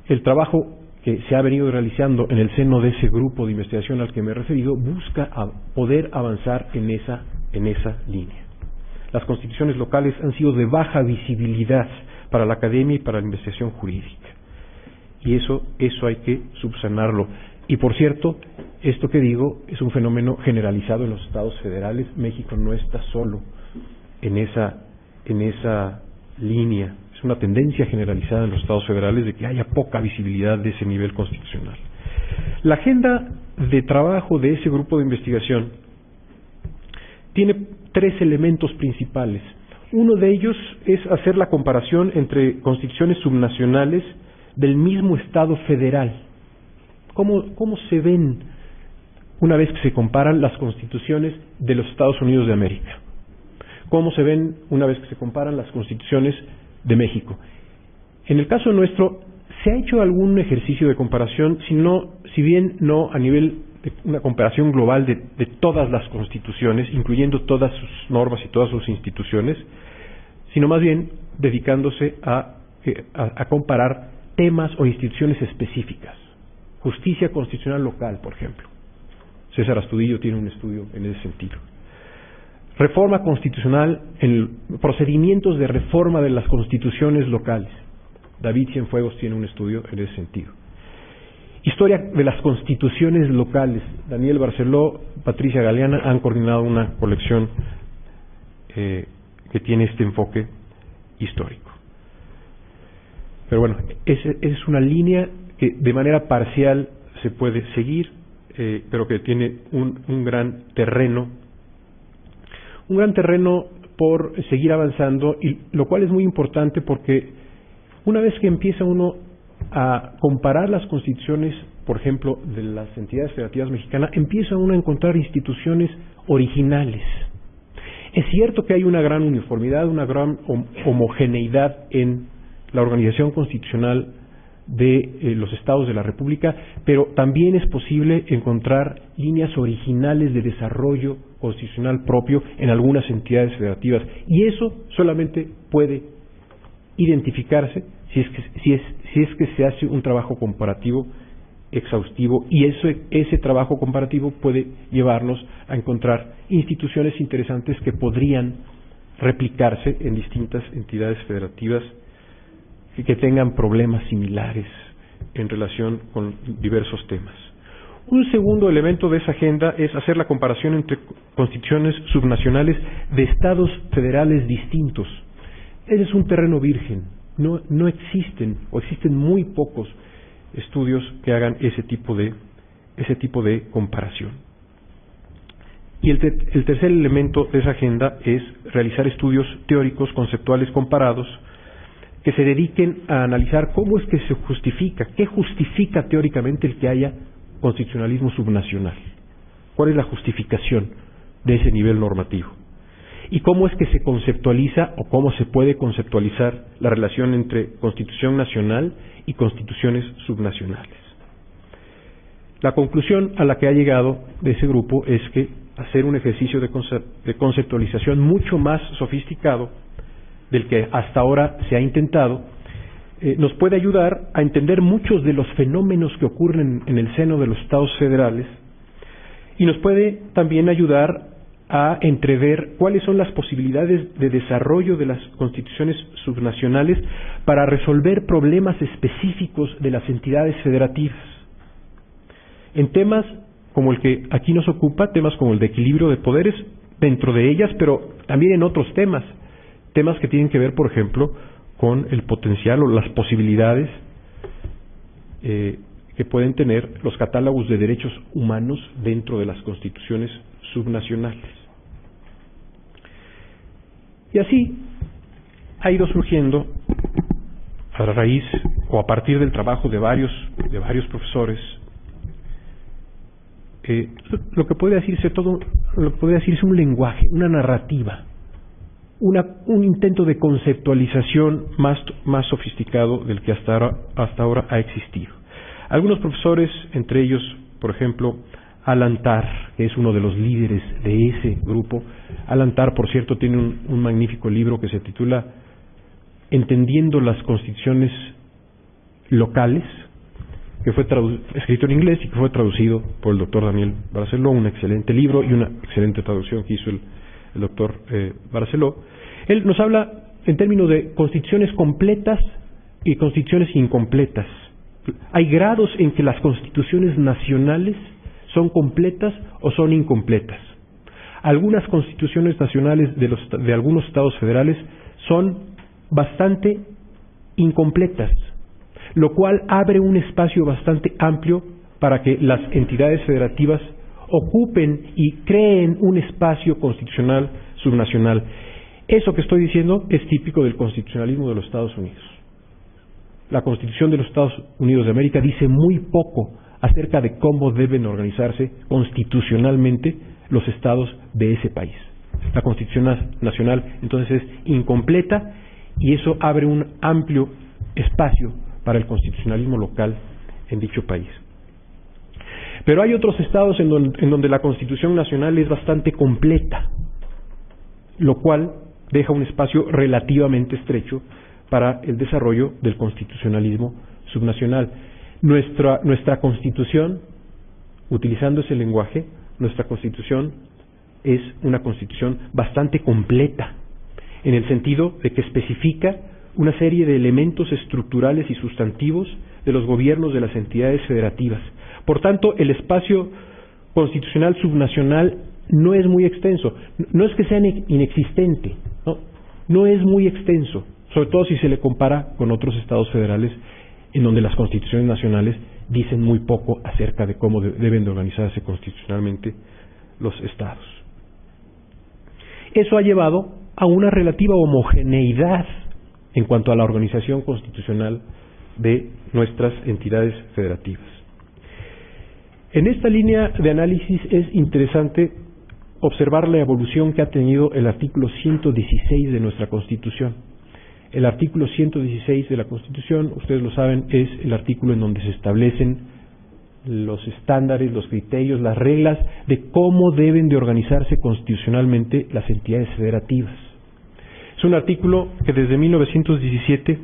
El trabajo que se ha venido realizando en el seno de ese grupo de investigación al que me he referido busca poder avanzar en esa línea. Las constituciones locales han sido de baja visibilidad para la academia y para la investigación jurídica, y eso hay que subsanarlo. Y por cierto, esto que digo es un fenómeno generalizado en los estados federales. México no está solo en esa línea. Es una tendencia generalizada en los estados federales de que haya poca visibilidad de ese nivel constitucional. La agenda de trabajo de ese grupo de investigación tiene 3 elementos principales. Uno de ellos es hacer la comparación entre constituciones subnacionales del mismo estado federal. ¿Cómo se ven una vez que se comparan las constituciones de los Estados Unidos de América? ¿Cómo se ven una vez que se comparan las constituciones de México? En el caso nuestro, ¿se ha hecho algún ejercicio de comparación, si bien no a nivel de una comparación global de todas las constituciones, incluyendo todas sus normas y todas sus instituciones, sino más bien dedicándose a comparar temas o instituciones específicas? Justicia constitucional local, por ejemplo. César Astudillo tiene un estudio en ese sentido. Reforma constitucional, procedimientos de reforma de las constituciones locales. David Cienfuegos tiene un estudio en ese sentido. Historia de las constituciones locales. Daniel Barceló, Patricia Galeana han coordinado una colección que tiene este enfoque histórico. Pero bueno, es una línea que de manera parcial se puede seguir, pero que tiene un gran terreno por seguir avanzando, y lo cual es muy importante porque una vez que empieza uno a comparar las constituciones, por ejemplo, de las entidades federativas mexicanas, empieza uno a encontrar instituciones originales. Es cierto que hay una gran uniformidad, una gran homogeneidad en la organización constitucional de los estados de la República, pero también es posible encontrar líneas originales de desarrollo constitucional propio en algunas entidades federativas, y eso solamente puede identificarse si es que se hace un trabajo comparativo exhaustivo, y ese trabajo comparativo puede llevarnos a encontrar instituciones interesantes que podrían replicarse en distintas entidades federativas y que tengan problemas similares en relación con diversos temas. Un segundo elemento de esa agenda es hacer la comparación entre constituciones subnacionales de estados federales distintos. Ese es un terreno virgen. No existen, o existen muy pocos estudios que hagan ese tipo de comparación. Y el tercer elemento de esa agenda es realizar estudios teóricos conceptuales comparados que se dediquen a analizar cómo es que se justifica, qué justifica teóricamente el que haya constitucionalismo subnacional, cuál es la justificación de ese nivel normativo, y cómo es que se conceptualiza o cómo se puede conceptualizar la relación entre constitución nacional y constituciones subnacionales. La conclusión a la que ha llegado de ese grupo es que hacer un ejercicio de conceptualización mucho más sofisticado del que hasta ahora se ha intentado, nos puede ayudar a entender muchos de los fenómenos que ocurren en el seno de los estados federales, y nos puede también ayudar a entrever cuáles son las posibilidades de desarrollo de las constituciones subnacionales para resolver problemas específicos de las entidades federativas. En temas como el que aquí nos ocupa, temas como el de equilibrio de poderes dentro de ellas, pero también en otros temas que tienen que ver, por ejemplo, con el potencial o las posibilidades que pueden tener los catálogos de derechos humanos dentro de las constituciones subnacionales. Y así ha ido surgiendo a raíz o a partir del trabajo de varios profesores lo que puede decirse un lenguaje, una narrativa, un intento de conceptualización más sofisticado del que hasta ahora ha existido. Algunos profesores, entre ellos, por ejemplo, Alan Tarr, que es uno de los líderes de ese grupo. Alan Tarr, por cierto, tiene un magnífico libro que se titula Entendiendo las constituciones locales, que fue escrito en inglés y que fue traducido por el doctor Daniel Barceló, un excelente libro y una excelente traducción que hizo el doctor Barceló. Él nos habla en términos de constituciones completas y constituciones incompletas. Hay grados en que las constituciones nacionales son completas o son incompletas. Algunas constituciones nacionales de algunos estados federales son bastante incompletas, lo cual abre un espacio bastante amplio para que las entidades federativas ocupen y creen un espacio constitucional subnacional. Eso que estoy diciendo es típico del constitucionalismo de los Estados Unidos. La Constitución de los Estados Unidos de América dice muy poco acerca de cómo deben organizarse constitucionalmente los estados de ese país. La Constitución nacional entonces es incompleta y eso abre un amplio espacio para el constitucionalismo local en dicho país. Pero hay otros estados en donde la Constitución nacional es bastante completa, lo cual deja un espacio relativamente estrecho para el desarrollo del constitucionalismo subnacional. Nuestra Constitución, utilizando ese lenguaje, nuestra Constitución es una Constitución bastante completa, en el sentido de que especifica una serie de elementos estructurales y sustantivos de los gobiernos de las entidades federativas. Por tanto, el espacio constitucional subnacional no es muy extenso. No es que sea inexistente, no es muy extenso, sobre todo si se le compara con otros estados federales en donde las constituciones nacionales dicen muy poco acerca de cómo deben de organizarse constitucionalmente los estados. Eso ha llevado a una relativa homogeneidad en cuanto a la organización constitucional de nuestras entidades federativas. En esta línea de análisis es interesante observar la evolución que ha tenido el artículo 116 de nuestra Constitución. El artículo 116 de la Constitución, ustedes lo saben, es el artículo en donde se establecen los estándares, los criterios, las reglas de cómo deben de organizarse constitucionalmente las entidades federativas. Es un artículo que desde 1917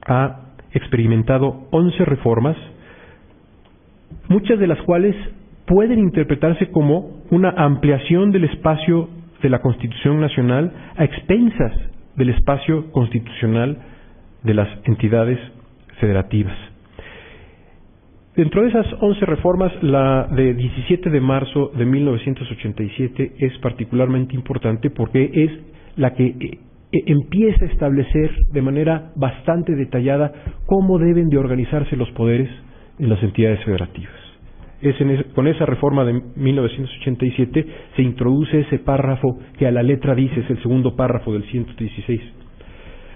ha experimentado 11 reformas, muchas de las cuales pueden interpretarse como una ampliación del espacio de la Constitución Nacional a expensas del espacio constitucional de las entidades federativas. Dentro de esas 11 reformas, la de 17 de marzo de 1987 es particularmente importante porque es la que empieza a establecer de manera bastante detallada cómo deben de organizarse los poderes en las entidades federativas. Con esa reforma de 1987 se introduce ese párrafo que a la letra dice, es el segundo párrafo del 116.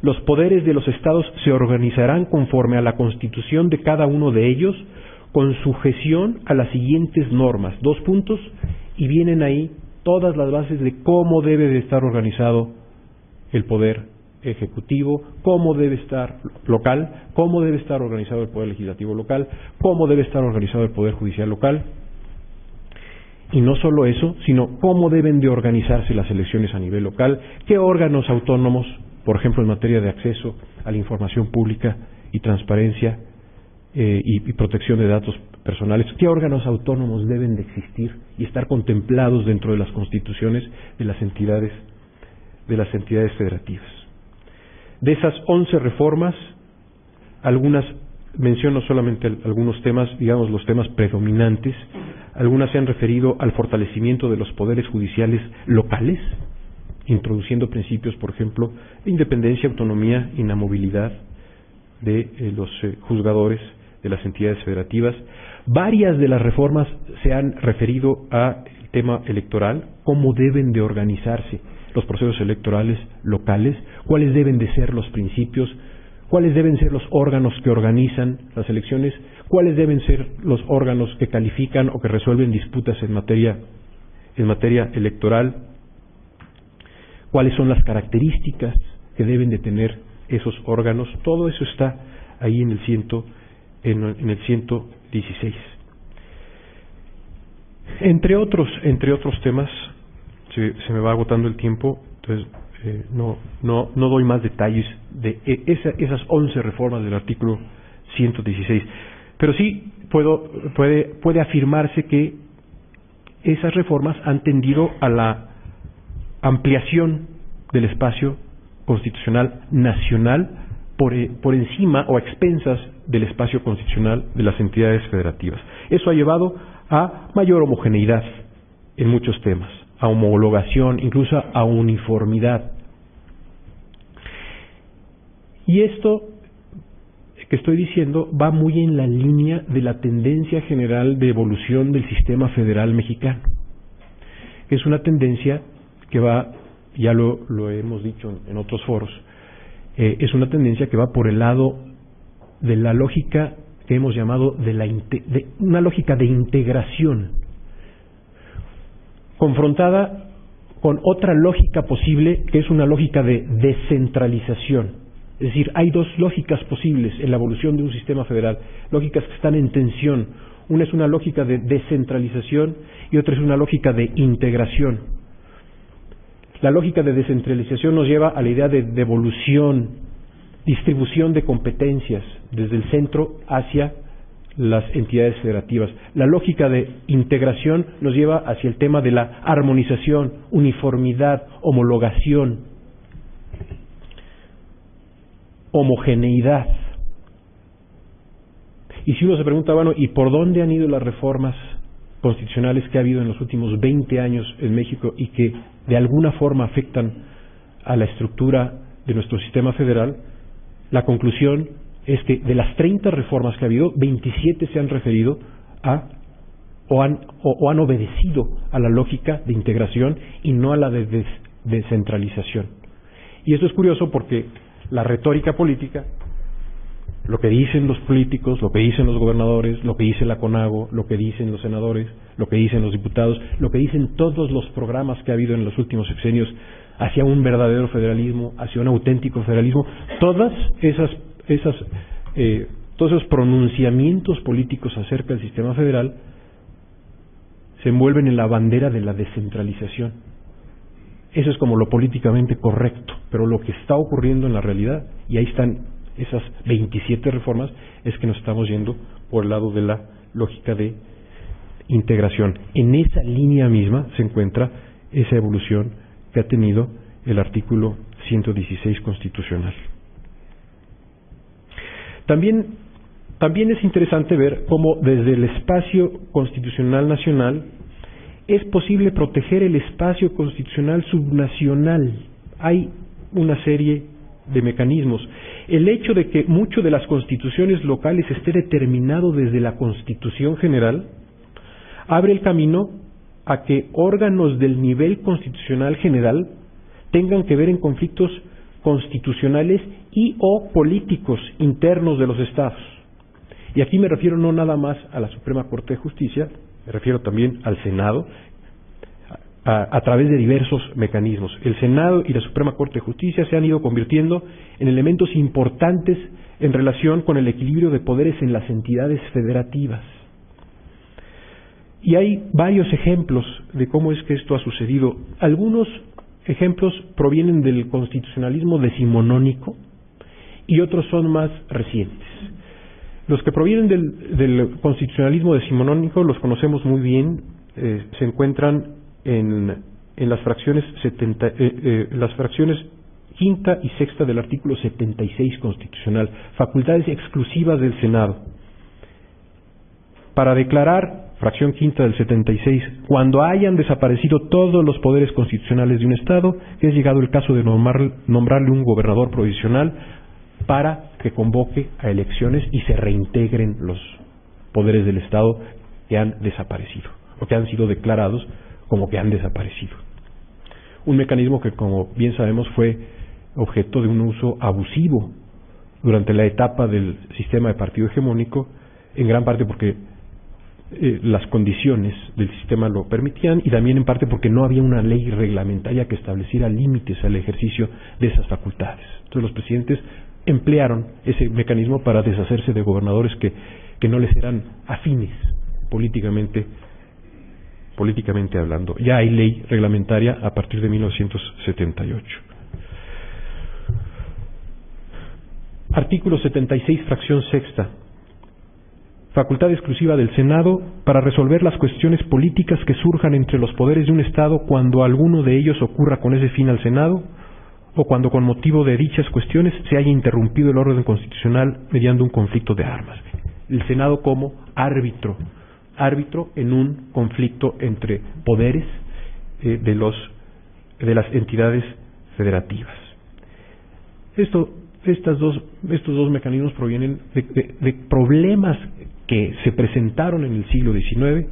Los poderes de los estados se organizarán conforme a la constitución de cada uno de ellos, con sujeción a las siguientes normas. 2 puntos, y vienen ahí todas las bases de cómo debe de estar organizado el poder ejecutivo, cómo debe estar local, cómo debe estar organizado el poder legislativo local, cómo debe estar organizado el poder judicial local, y no solo eso, sino cómo deben de organizarse las elecciones a nivel local, qué órganos autónomos, por ejemplo en materia de acceso a la información pública y transparencia y protección de datos personales, qué órganos autónomos deben de existir y estar contemplados dentro de las constituciones de las entidades federativas. De esas 11 reformas, algunas menciono solamente algunos temas, digamos los temas predominantes. Algunas se han referido al fortalecimiento de los poderes judiciales locales, introduciendo principios, por ejemplo, de independencia, autonomía, inamovilidad de los juzgadores de las entidades federativas. Varias de las reformas se han referido al tema electoral, cómo deben de organizarse los procesos electorales locales, cuáles deben de ser los principios, cuáles deben ser los órganos que organizan las elecciones, cuáles deben ser los órganos que califican o que resuelven disputas en materia electoral, cuáles son las características que deben de tener esos órganos. Todo eso está ahí en el 116. Entre otros temas, se me va agotando el tiempo, entonces no doy más detalles de esas 11 reformas del artículo 116, pero sí puede afirmarse que esas reformas han tendido a la ampliación del espacio constitucional nacional por encima o a expensas del espacio constitucional de las entidades federativas. Eso ha llevado a mayor homogeneidad en muchos temas, a homologación, incluso a uniformidad. Y esto que estoy diciendo va muy en la línea de la tendencia general de evolución del sistema federal mexicano. Es una tendencia que va, ya lo hemos dicho en otros foros, es una tendencia que va por el lado de la lógica que hemos llamado de una lógica de integración, confrontada con otra lógica posible, que es una lógica de descentralización. Es decir, hay dos lógicas posibles en la evolución de un sistema federal, lógicas que están en tensión. Una es una lógica de descentralización y otra es una lógica de integración. La lógica de descentralización nos lleva a la idea de devolución, distribución de competencias desde el centro hacia las entidades federativas. La lógica de integración nos lleva hacia el tema de la armonización, uniformidad, homologación, homogeneidad. Y si uno se pregunta, bueno, ¿y por dónde han ido las reformas constitucionales que ha habido en los últimos 20 años en México y que de alguna forma afectan a la estructura de nuestro sistema federal? La conclusión es que de las 30 reformas que ha habido, 27 se han referido a o han obedecido a la lógica de integración y no a la de descentralización. Y esto es curioso porque la retórica política, lo que dicen los políticos, lo que dicen los gobernadores, lo que dice la CONAGO, lo que dicen los senadores, lo que dicen los diputados, lo que dicen todos los programas que ha habido en los últimos sexenios hacia un verdadero federalismo, hacia un auténtico federalismo, todos esos pronunciamientos políticos acerca del sistema federal se envuelven en la bandera de la descentralización. Eso es como lo políticamente correcto, pero lo que está ocurriendo en la realidad, y ahí están esas 27 reformas, es que nos estamos yendo por el lado de la lógica de integración. En esa línea misma se encuentra esa evolución que ha tenido el artículo 116 constitucional. También es interesante ver cómo desde el espacio constitucional nacional es posible proteger el espacio constitucional subnacional. Hay una serie de mecanismos. El hecho de que mucho de las constituciones locales esté determinado desde la Constitución General abre el camino a que órganos del nivel constitucional general tengan que ver en conflictos constitucionales y o políticos internos de los estados. Y aquí me refiero no nada más a la Suprema Corte de Justicia, me refiero también al Senado, a través de diversos mecanismos. El Senado y la Suprema Corte de Justicia se han ido convirtiendo en elementos importantes en relación con el equilibrio de poderes en las entidades federativas. Y hay varios ejemplos de cómo es que esto ha sucedido. Algunos ejemplos provienen del constitucionalismo decimonónico y otros son más recientes. Los que provienen del constitucionalismo decimonónico los conocemos muy bien, se encuentran en las fracciones quinta y sexta del artículo 76 constitucional, facultades exclusivas del Senado, para declarar, fracción quinta del 76, cuando hayan desaparecido todos los poderes constitucionales de un Estado, que es llegado el caso de nombrarle un gobernador provisional para que convoque a elecciones y se reintegren los poderes del Estado que han desaparecido o que han sido declarados como que han desaparecido. Un mecanismo que, como bien sabemos, fue objeto de un uso abusivo durante la etapa del sistema de partido hegemónico, en gran parte porque las condiciones del sistema lo permitían y también en parte porque no había una ley reglamentaria que estableciera límites al ejercicio de esas facultades. Entonces los presidentes emplearon ese mecanismo para deshacerse de gobernadores que no les eran afines políticamente hablando. Ya hay ley reglamentaria a partir de 1978. Artículo 76, fracción sexta. Facultad exclusiva del Senado para resolver las cuestiones políticas que surjan entre los poderes de un Estado cuando alguno de ellos ocurra con ese fin al Senado o cuando con motivo de dichas cuestiones se haya interrumpido el orden constitucional mediante un conflicto de armas. El Senado como árbitro en un conflicto entre poderes de las entidades federativas. Estos dos mecanismos provienen de problemas que se presentaron en el siglo XIX,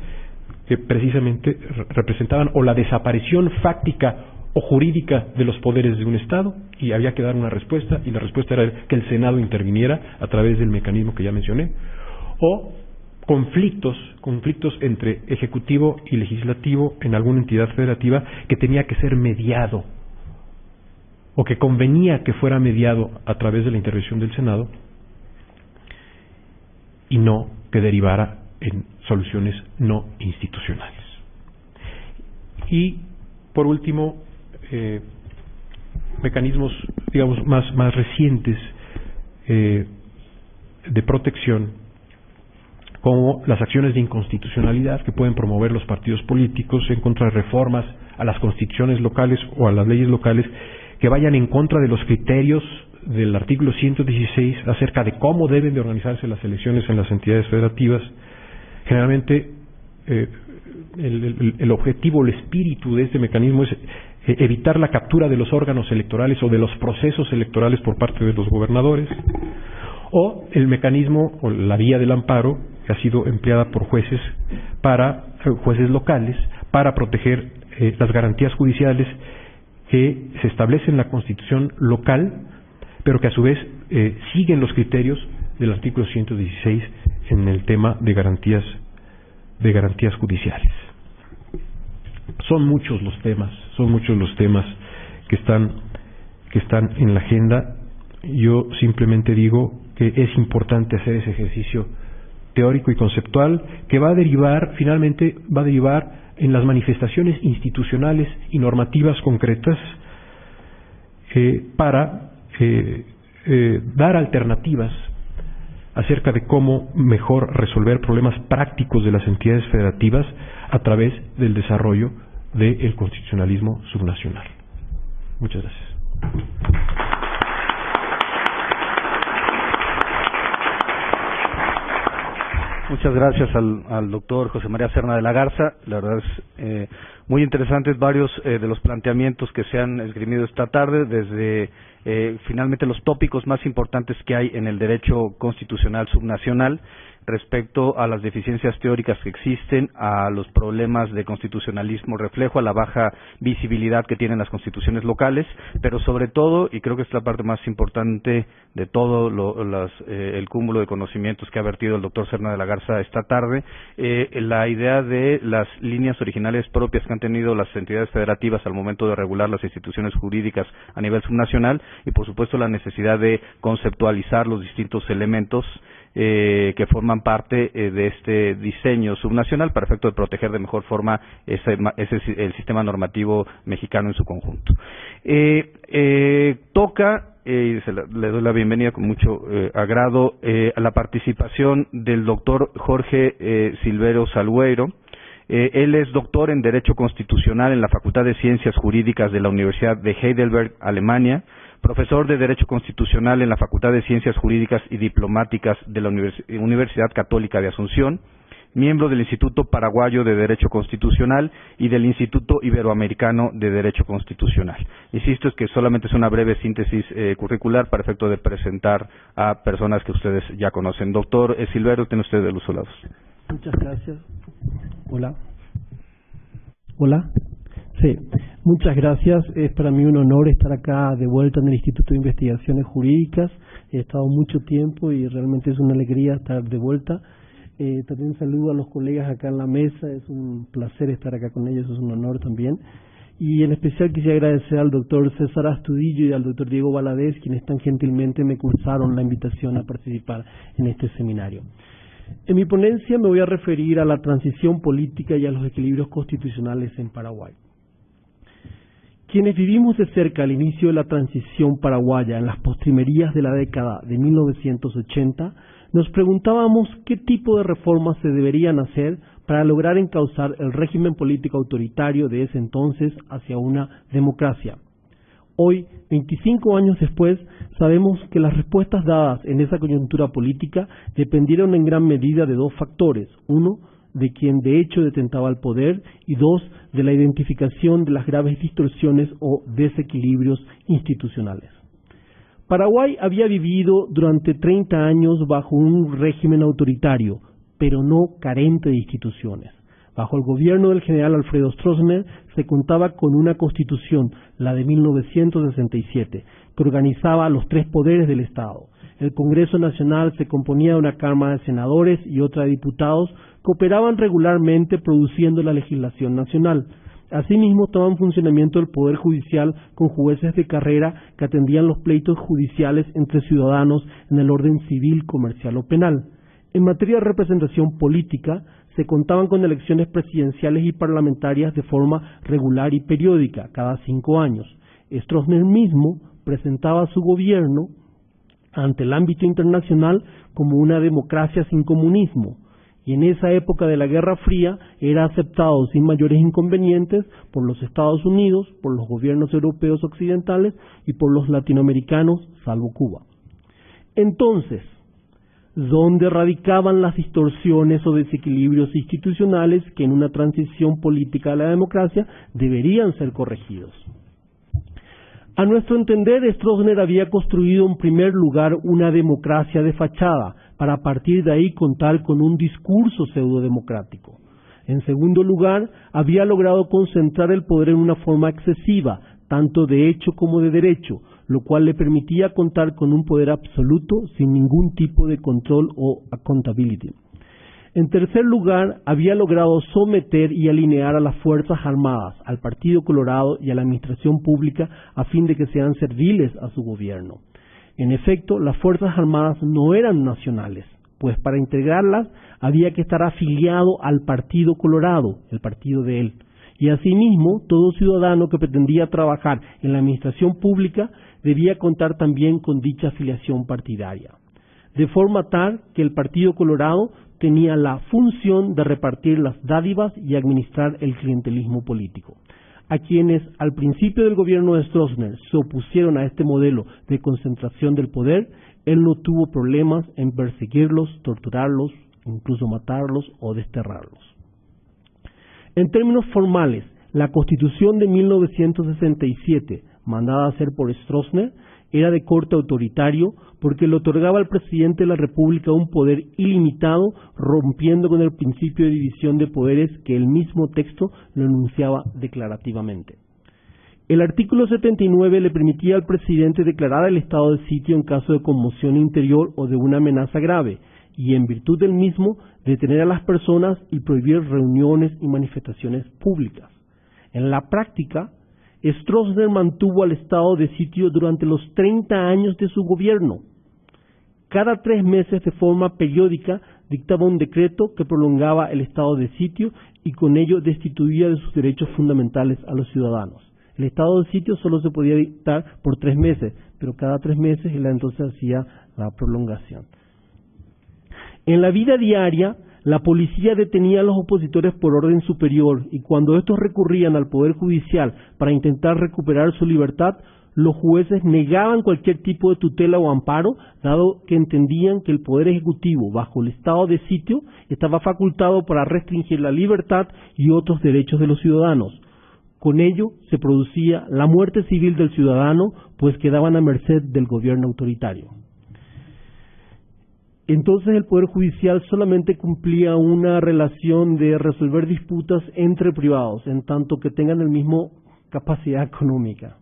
que precisamente representaban o la desaparición fáctica o jurídica de los poderes de un Estado, y había que dar una respuesta, y la respuesta era que el Senado interviniera a través del mecanismo que ya mencioné, o conflictos entre ejecutivo y legislativo en alguna entidad federativa que tenía que ser mediado, o que convenía que fuera mediado a través de la intervención del Senado, y no que derivara en soluciones no institucionales. Y, por último, mecanismos, digamos, más recientes de protección, como las acciones de inconstitucionalidad que pueden promover los partidos políticos en contra de reformas a las constituciones locales o a las leyes locales que vayan en contra de los criterios del artículo 116 acerca de cómo deben de organizarse las elecciones en las entidades federativas. Generalmente el objetivo, el espíritu de este mecanismo es evitar la captura de los órganos electorales o de los procesos electorales por parte de los gobernadores, o el mecanismo o la vía del amparo que ha sido empleada por jueces locales para proteger las garantías judiciales que se establecen en la Constitución local, pero que a su vez siguen los criterios del artículo 116 en el tema de garantías judiciales. Son muchos los temas que están en la agenda. Yo simplemente digo que es importante hacer ese ejercicio teórico y conceptual que finalmente va a derivar en las manifestaciones institucionales y normativas concretas para dar alternativas acerca de cómo mejor resolver problemas prácticos de las entidades federativas a través del desarrollo del constitucionalismo subnacional. Muchas gracias. Muchas gracias al doctor José María Serna de la Garza. La verdad es muy interesantes varios de los planteamientos que se han esgrimido esta tarde, desde finalmente los tópicos más importantes que hay en el derecho constitucional subnacional respecto a las deficiencias teóricas que existen, a los problemas de constitucionalismo reflejo, a la baja visibilidad que tienen las constituciones locales, pero sobre todo, y creo que es la parte más importante de todo el cúmulo de conocimientos que ha vertido el doctor Serna de la Garza esta tarde, la idea de las líneas originales propias que han tenido las entidades federativas al momento de regular las instituciones jurídicas a nivel subnacional, y por supuesto la necesidad de conceptualizar los distintos elementos que forman parte de este diseño subnacional para efecto de proteger de mejor forma el sistema normativo mexicano en su conjunto. Le doy la bienvenida con mucho agrado a la participación del doctor Jorge Silvero Salgueiro. Él es doctor en Derecho Constitucional en la Facultad de Ciencias Jurídicas de la Universidad de Heidelberg, Alemania. profesor de Derecho Constitucional en la Facultad de Ciencias Jurídicas y Diplomáticas de la Universidad Católica de Asunción, miembro del Instituto Paraguayo de Derecho Constitucional y del Instituto Iberoamericano de Derecho Constitucional. Insisto, es que solamente es una breve síntesis curricular para efecto de presentar a personas que ustedes ya conocen. Doctor Silverio, tiene usted el uso de la voz. Muchas gracias. Hola. Hola. Sí, muchas gracias. Es para mí un honor estar acá de vuelta en el Instituto de Investigaciones Jurídicas. He estado mucho tiempo y realmente es una alegría estar de vuelta. También saludo a los colegas acá en la mesa, es un placer estar acá con ellos, es un honor también. Y en especial quisiera agradecer al doctor César Astudillo y al doctor Diego Valadez, quienes tan gentilmente me cursaron la invitación a participar en este seminario. En mi ponencia me voy a referir a la transición política y a los equilibrios constitucionales en Paraguay. Quienes vivimos de cerca el inicio de la transición paraguaya en las postrimerías de la década de 1980, nos preguntábamos qué tipo de reformas se deberían hacer para lograr encauzar el régimen político autoritario de ese entonces hacia una democracia. Hoy, 25 años después, sabemos que las respuestas dadas en esa coyuntura política dependieron en gran medida de dos factores. Uno, de quien de hecho detentaba el poder, y dos, de la identificación de las graves distorsiones o desequilibrios institucionales. Paraguay había vivido durante 30 años bajo un régimen autoritario, pero no carente de instituciones. Bajo el gobierno del general Alfredo Stroessner se contaba con una constitución, la de 1967, que organizaba los tres poderes del Estado. El Congreso Nacional se componía de una Cámara de Senadores y otra de diputados que operaban regularmente produciendo la legislación nacional. Asimismo, estaba en funcionamiento el Poder Judicial con jueces de carrera que atendían los pleitos judiciales entre ciudadanos en el orden civil, comercial o penal. En materia de representación política, se contaban con elecciones presidenciales y parlamentarias de forma regular y periódica, cada 5 años. Stroessner mismo presentaba su gobierno ante el ámbito internacional como una democracia sin comunismo, y en esa época de la Guerra Fría era aceptado sin mayores inconvenientes por los Estados Unidos, por los gobiernos europeos occidentales y por los latinoamericanos, salvo Cuba. Entonces, ¿dónde radicaban las distorsiones o desequilibrios institucionales que en una transición política a la democracia deberían ser corregidos? A nuestro entender, Stroessner había construido en primer lugar una democracia de fachada, para a partir de ahí contar con un discurso pseudodemocrático. En segundo lugar, había logrado concentrar el poder en una forma excesiva, tanto de hecho como de derecho, lo cual le permitía contar con un poder absoluto sin ningún tipo de control o accountability. En tercer lugar, había logrado someter y alinear a las Fuerzas Armadas, al Partido Colorado y a la Administración Pública a fin de que sean serviles a su gobierno. En efecto, las Fuerzas Armadas no eran nacionales, pues para integrarlas había que estar afiliado al Partido Colorado, el partido de él. Y asimismo, todo ciudadano que pretendía trabajar en la administración pública debía contar también con dicha afiliación partidaria. De forma tal que el Partido Colorado tenía la función de repartir las dádivas y administrar el clientelismo político. A quienes al principio del gobierno de Stroessner se opusieron a este modelo de concentración del poder, él no tuvo problemas en perseguirlos, torturarlos, incluso matarlos o desterrarlos. En términos formales, la Constitución de 1967, mandada a hacer por Stroessner, era de corte autoritario porque le otorgaba al presidente de la República un poder ilimitado, rompiendo con el principio de división de poderes que el mismo texto lo enunciaba declarativamente. El artículo 79 le permitía al presidente declarar el estado de sitio en caso de conmoción interior o de una amenaza grave, y en virtud del mismo detener a las personas y prohibir reuniones y manifestaciones públicas. En la práctica, Stroessner mantuvo al estado de sitio durante los 30 años de su gobierno. Cada 3 meses, de forma periódica, dictaba un decreto que prolongaba el estado de sitio y con ello destituía de sus derechos fundamentales a los ciudadanos. El estado de sitio solo se podía dictar por 3 meses, pero cada 3 meses él entonces hacía la prolongación. En la vida diaria, la policía detenía a los opositores por orden superior y cuando estos recurrían al Poder Judicial para intentar recuperar su libertad, los jueces negaban cualquier tipo de tutela o amparo, dado que entendían que el Poder Ejecutivo, bajo el estado de sitio, estaba facultado para restringir la libertad y otros derechos de los ciudadanos. Con ello se producía la muerte civil del ciudadano, pues quedaban a merced del gobierno autoritario. Entonces el Poder Judicial solamente cumplía una relación de resolver disputas entre privados, en tanto que tengan el mismo capacidad económica.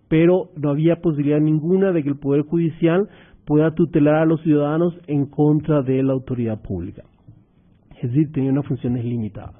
Pero no había posibilidad ninguna de que el Poder Judicial pueda tutelar a los ciudadanos en contra de la autoridad pública. Es decir, tenía unas funciones limitadas.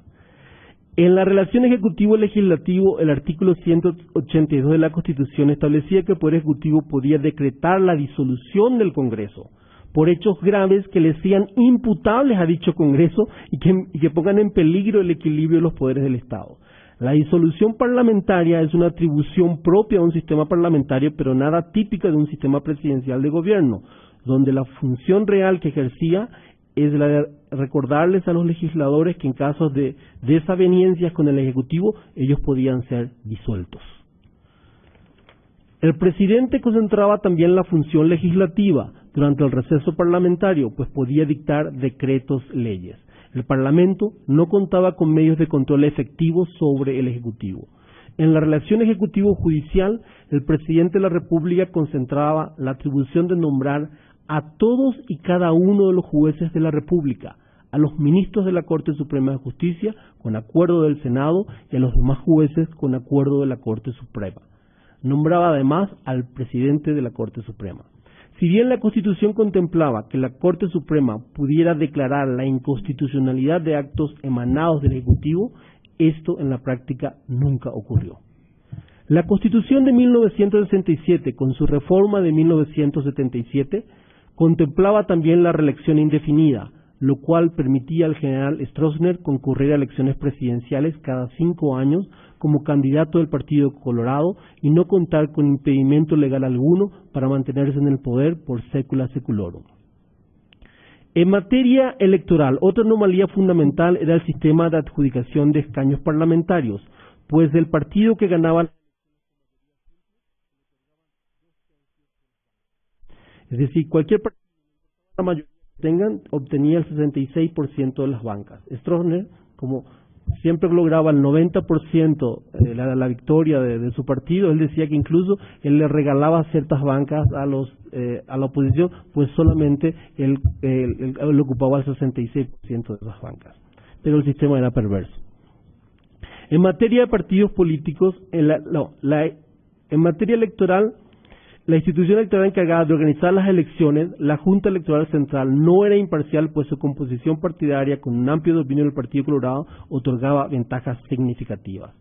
En la relación ejecutivo-legislativo, el artículo 182 de la Constitución establecía que el Poder Ejecutivo podía decretar la disolución del Congreso por hechos graves que le sean imputables a dicho Congreso y que pongan en peligro el equilibrio de los poderes del Estado. La disolución parlamentaria es una atribución propia de un sistema parlamentario, pero nada típica de un sistema presidencial de gobierno, donde la función real que ejercía es la de recordarles a los legisladores que en casos de desavenencias con el Ejecutivo, ellos podían ser disueltos. El presidente concentraba también la función legislativa durante el receso parlamentario, pues podía dictar decretos, leyes. El Parlamento no contaba con medios de control efectivos sobre el Ejecutivo. En la relación ejecutivo-judicial, el presidente de la República concentraba la atribución de nombrar a todos y cada uno de los jueces de la República, a los ministros de la Corte Suprema de Justicia con acuerdo del Senado y a los demás jueces con acuerdo de la Corte Suprema. Nombraba además al presidente de la Corte Suprema. Si bien la Constitución contemplaba que la Corte Suprema pudiera declarar la inconstitucionalidad de actos emanados del Ejecutivo, esto en la práctica nunca ocurrió. La Constitución de 1967, con su reforma de 1977, contemplaba también la reelección indefinida, lo cual permitía al general Stroessner concurrir a elecciones presidenciales cada 5 años como candidato del Partido Colorado y no contar con impedimento legal alguno para mantenerse en el poder por secula seculorum. En materia electoral, otra anomalía fundamental era el sistema de adjudicación de escaños parlamentarios, pues del partido que ganaba, es decir, cualquier partido la mayoría obtenía el 66% de las bancas. Stroessner, como siempre lograba el 90% la victoria de su partido, él decía que incluso él le regalaba ciertas bancas a la oposición, pues solamente él ocupaba el 66% de esas bancas. Pero el sistema era perverso. En materia de partidos políticos, en materia electoral, la institución electoral encargada de organizar las elecciones, la Junta Electoral Central, no era imparcial, pues su composición partidaria, con un amplio dominio del Partido Colorado, otorgaba ventajas significativas.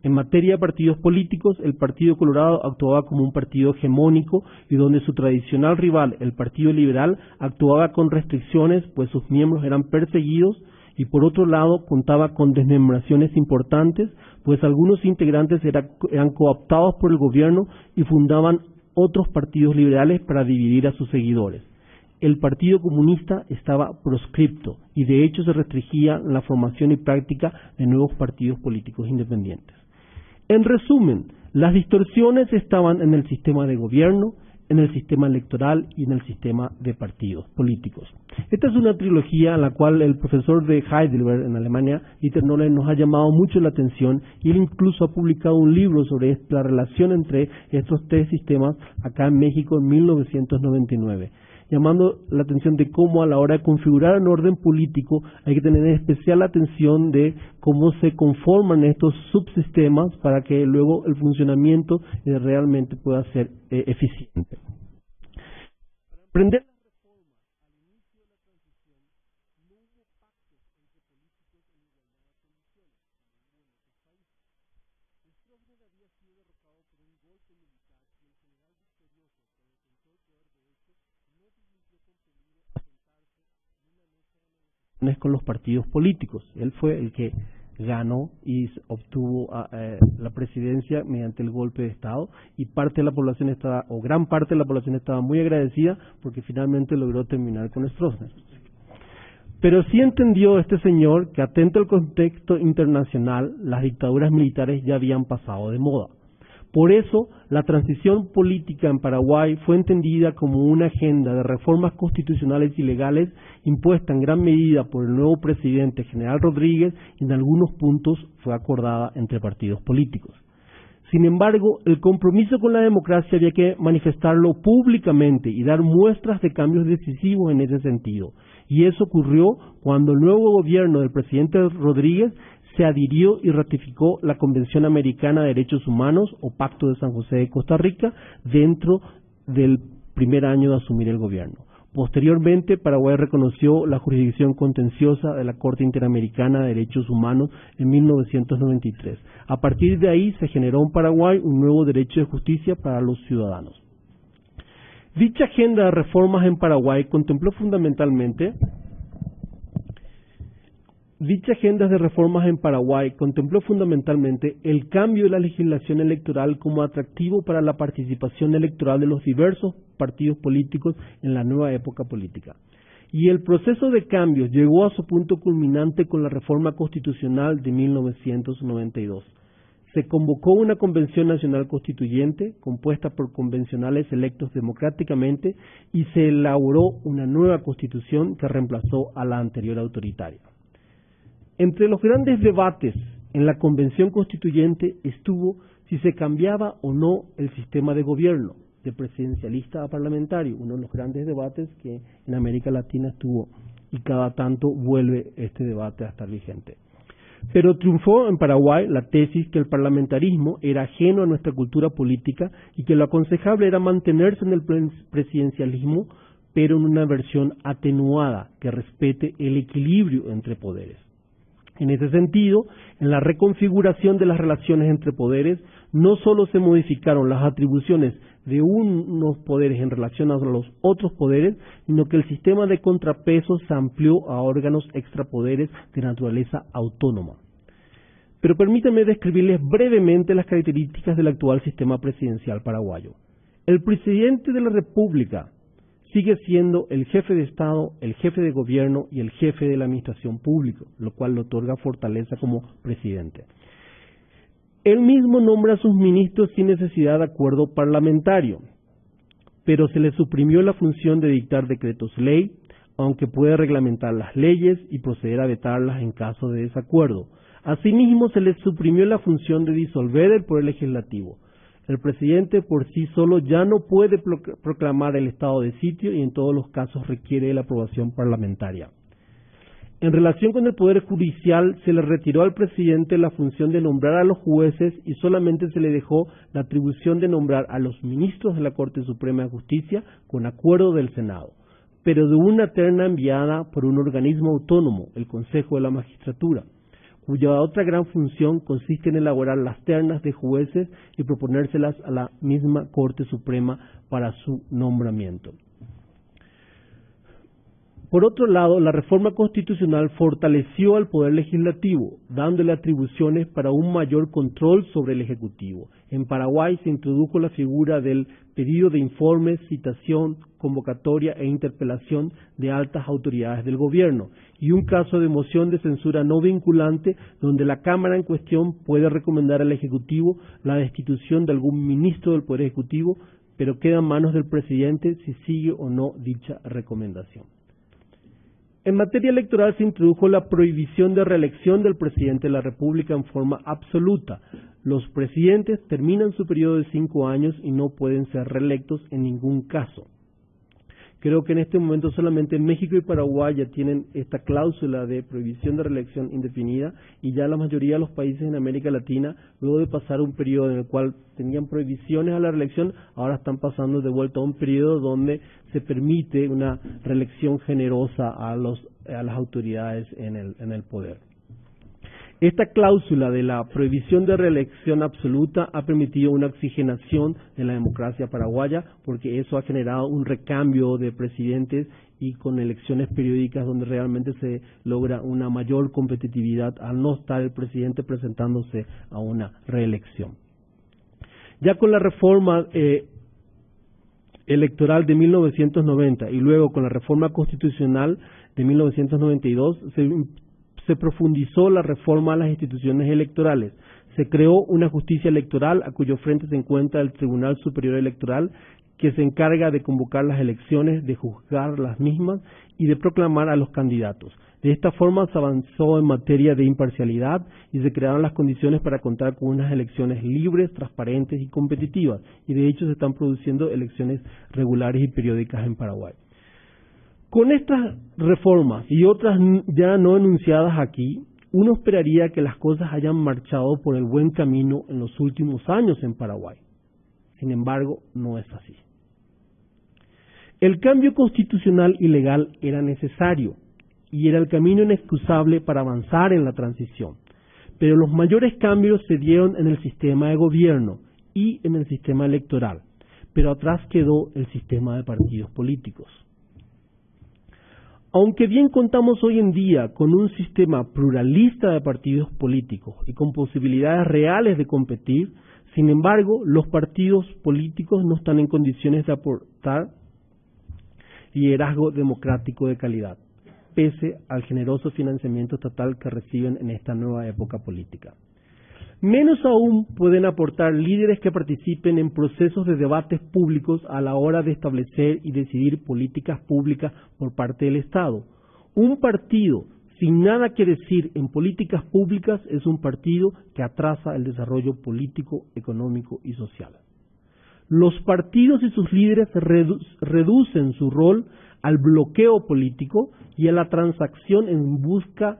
En materia de partidos políticos, el Partido Colorado actuaba como un partido hegemónico y donde su tradicional rival, el Partido Liberal, actuaba con restricciones, pues sus miembros eran perseguidos, y por otro lado contaba con desmembraciones importantes, pues algunos integrantes eran cooptados por el gobierno y fundaban otros partidos liberales para dividir a sus seguidores. El Partido Comunista estaba proscripto y de hecho se restringía la formación y práctica de nuevos partidos políticos independientes. En resumen, las distorsiones estaban en el sistema de gobierno, en el sistema electoral y en el sistema de partidos políticos. Esta es una trilogía a la cual el profesor de Heidelberg en Alemania, Dieter Noller, nos ha llamado mucho la atención y él incluso ha publicado un libro sobre la relación entre estos tres sistemas acá en México en 1999, llamando la atención de cómo a la hora de configurar un orden político hay que tener especial atención de cómo se conforman estos subsistemas para que luego el funcionamiento realmente pueda ser eficiente. Para emprender las reformas al inicio de la transición, no hubo pactos entre políticos en igualdad de condiciones, como hubo en otros países. Stroessner había sido derrotado por un golpe militar y el general victorioso, que defendió el poder de hecho, no permitió con peligro asentarse en una mesa de negociaciones con los partidos políticos. Él fue el que ganó y obtuvo la presidencia mediante el golpe de Estado, y parte de la población gran parte de la población estaba muy agradecida porque finalmente logró terminar con Stroessner. Pero sí entendió este señor que, atento al contexto internacional, las dictaduras militares ya habían pasado de moda. Por eso, la transición política en Paraguay fue entendida como una agenda de reformas constitucionales y legales impuesta en gran medida por el nuevo presidente General Rodríguez y en algunos puntos fue acordada entre partidos políticos. Sin embargo, el compromiso con la democracia había que manifestarlo públicamente y dar muestras de cambios decisivos en ese sentido. Y eso ocurrió cuando el nuevo gobierno del presidente Rodríguez se adhirió y ratificó la Convención Americana de Derechos Humanos o Pacto de San José de Costa Rica dentro del primer año de asumir el gobierno. Posteriormente, Paraguay reconoció la jurisdicción contenciosa de la Corte Interamericana de Derechos Humanos en 1993. A partir de ahí se generó en Paraguay un nuevo derecho de justicia para los ciudadanos. Dicha agenda de reformas en Paraguay contempló fundamentalmente el cambio de la legislación electoral como atractivo para la participación electoral de los diversos partidos políticos en la nueva época política. Y el proceso de cambio llegó a su punto culminante con la reforma constitucional de 1992. Se convocó una Convención Nacional Constituyente, compuesta por convencionales electos democráticamente, y se elaboró una nueva Constitución que reemplazó a la anterior autoritaria. Entre los grandes debates en la Convención Constituyente estuvo si se cambiaba o no el sistema de gobierno, de presidencialista a parlamentario, uno de los grandes debates que en América Latina estuvo y cada tanto vuelve este debate a estar vigente. Pero triunfó en Paraguay la tesis que el parlamentarismo era ajeno a nuestra cultura política y que lo aconsejable era mantenerse en el presidencialismo, pero en una versión atenuada que respete el equilibrio entre poderes. En ese sentido, en la reconfiguración de las relaciones entre poderes, no solo se modificaron las atribuciones de unos poderes en relación a los otros poderes, sino que el sistema de contrapesos se amplió a órganos extrapoderes de naturaleza autónoma. Pero permítanme describirles brevemente las características del actual sistema presidencial paraguayo. El presidente de la República sigue siendo el jefe de Estado, el jefe de gobierno y el jefe de la administración pública, lo cual le otorga fortaleza como presidente. Él mismo nombra a sus ministros sin necesidad de acuerdo parlamentario, pero se le suprimió la función de dictar decretos ley, aunque puede reglamentar las leyes y proceder a vetarlas en caso de desacuerdo. Asimismo, se le suprimió la función de disolver el poder legislativo. El presidente por sí solo ya no puede proclamar el estado de sitio y en todos los casos requiere de la aprobación parlamentaria. En relación con el Poder Judicial, se le retiró al presidente la función de nombrar a los jueces y solamente se le dejó la atribución de nombrar a los ministros de la Corte Suprema de Justicia con acuerdo del Senado, pero de una terna enviada por un organismo autónomo, el Consejo de la Magistratura, cuya otra gran función consiste en elaborar las ternas de jueces y proponérselas a la misma Corte Suprema para su nombramiento. Por otro lado, la reforma constitucional fortaleció al Poder Legislativo, dándole atribuciones para un mayor control sobre el Ejecutivo. En Paraguay se introdujo la figura del pedido de informes, citación, convocatoria e interpelación de altas autoridades del gobierno y un caso de moción de censura no vinculante donde la Cámara en cuestión puede recomendar al Ejecutivo la destitución de algún ministro del Poder Ejecutivo, pero queda en manos del presidente si sigue o no dicha recomendación. En materia electoral se introdujo la prohibición de reelección del presidente de la República en forma absoluta. Los presidentes terminan su periodo de 5 años y no pueden ser reelectos en ningún caso. Creo que en este momento solamente México y Paraguay ya tienen esta cláusula de prohibición de reelección indefinida y ya la mayoría de los países en América Latina, luego de pasar un periodo en el cual tenían prohibiciones a la reelección, ahora están pasando de vuelta a un periodo donde se permite una reelección generosa a las autoridades en el poder. Esta cláusula de la prohibición de reelección absoluta ha permitido una oxigenación de la democracia paraguaya porque eso ha generado un recambio de presidentes y con elecciones periódicas donde realmente se logra una mayor competitividad al no estar el presidente presentándose a una reelección. Ya con la reforma electoral de 1990 y luego con la reforma constitucional de 1992 se profundizó la reforma a las instituciones electorales. Se creó una justicia electoral a cuyo frente se encuentra el Tribunal Superior Electoral, que se encarga de convocar las elecciones, de juzgar las mismas y de proclamar a los candidatos. De esta forma se avanzó en materia de imparcialidad y se crearon las condiciones para contar con unas elecciones libres, transparentes y competitivas. Y de hecho se están produciendo elecciones regulares y periódicas en Paraguay. Con estas reformas y otras ya no enunciadas aquí, uno esperaría que las cosas hayan marchado por el buen camino en los últimos años en Paraguay. Sin embargo, no es así. El cambio constitucional y legal era necesario y era el camino inexcusable para avanzar en la transición. Pero los mayores cambios se dieron en el sistema de gobierno y en el sistema electoral, pero atrás quedó el sistema de partidos políticos. Aunque bien contamos hoy en día con un sistema pluralista de partidos políticos y con posibilidades reales de competir, sin embargo, los partidos políticos no están en condiciones de aportar liderazgo democrático de calidad, pese al generoso financiamiento estatal que reciben en esta nueva época política. Menos aún pueden aportar líderes que participen en procesos de debates públicos a la hora de establecer y decidir políticas públicas por parte del Estado. Un partido sin nada que decir en políticas públicas es un partido que atrasa el desarrollo político, económico y social. Los partidos y sus líderes reducen su rol al bloqueo político y a la transacción en busca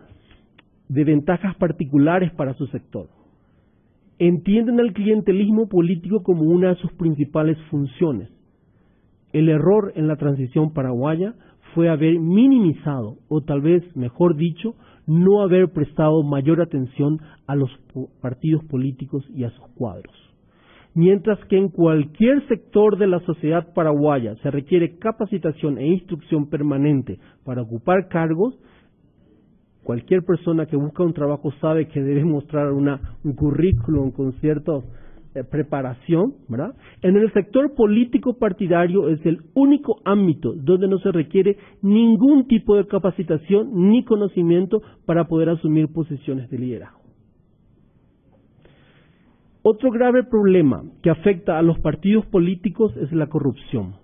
de ventajas particulares para su sector. Entienden al clientelismo político como una de sus principales funciones. El error en la transición paraguaya fue haber minimizado, o tal vez, mejor dicho, no haber prestado mayor atención a los partidos políticos y a sus cuadros. Mientras que en cualquier sector de la sociedad paraguaya se requiere capacitación e instrucción permanente para ocupar cargos, cualquier persona que busca un trabajo sabe que debe mostrar un currículum con cierta preparación, ¿verdad? En el sector político partidario es el único ámbito donde no se requiere ningún tipo de capacitación ni conocimiento para poder asumir posiciones de liderazgo. Otro grave problema que afecta a los partidos políticos es la corrupción,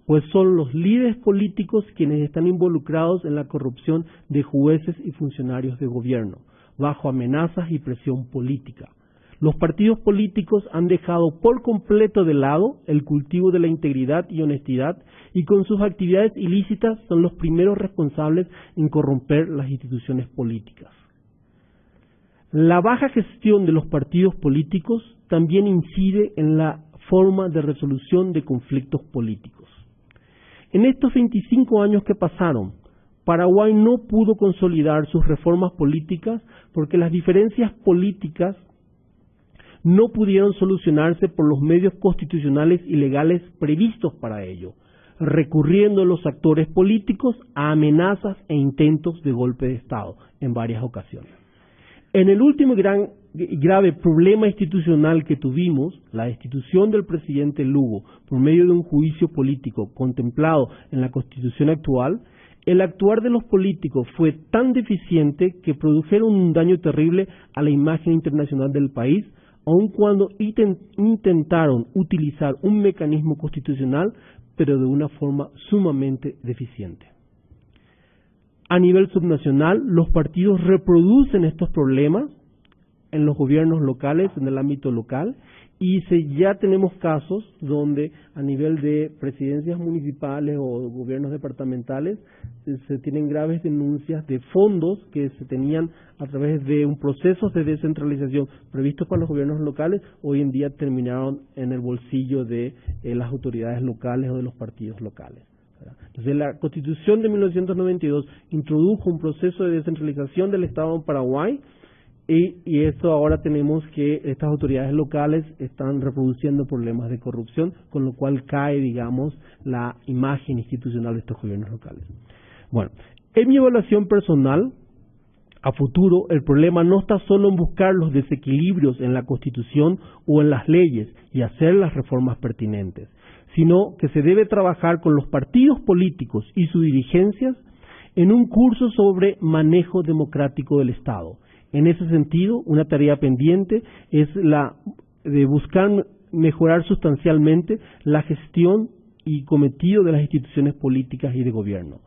pues son los líderes políticos quienes están involucrados en la corrupción de jueces y funcionarios de gobierno, bajo amenazas y presión política. Los partidos políticos han dejado por completo de lado el cultivo de la integridad y honestidad y con sus actividades ilícitas son los primeros responsables en corromper las instituciones políticas. La baja gestión de los partidos políticos también incide en la forma de resolución de conflictos políticos. En estos 25 años que pasaron, Paraguay no pudo consolidar sus reformas políticas porque las diferencias políticas no pudieron solucionarse por los medios constitucionales y legales previstos para ello, recurriendo los actores políticos a amenazas e intentos de golpe de Estado en varias ocasiones. En el último grave problema institucional que tuvimos, la destitución del presidente Lugo por medio de un juicio político contemplado en la Constitución actual, el actuar de los políticos fue tan deficiente que produjeron un daño terrible a la imagen internacional del país, aun cuando intentaron utilizar un mecanismo constitucional, pero de una forma sumamente deficiente. A nivel subnacional, los partidos reproducen estos problemas en los gobiernos locales, en el ámbito local, y ya tenemos casos donde a nivel de presidencias municipales o gobiernos departamentales se tienen graves denuncias de fondos que se tenían a través de un proceso de descentralización previsto para los gobiernos locales, hoy en día terminaron en el bolsillo de las autoridades locales o de los partidos locales. Entonces, la Constitución de 1992 introdujo un proceso de descentralización del Estado en Paraguay y esto ahora tenemos que estas autoridades locales están reproduciendo problemas de corrupción, con lo cual cae, digamos, la imagen institucional de estos gobiernos locales. Bueno, en mi evaluación personal, a futuro, el problema no está solo en buscar los desequilibrios en la Constitución o en las leyes y hacer las reformas pertinentes, sino que se debe trabajar con los partidos políticos y sus dirigencias en un curso sobre manejo democrático del Estado, En ese sentido, una tarea pendiente es la de buscar mejorar sustancialmente la gestión y cometido de las instituciones políticas y de gobierno.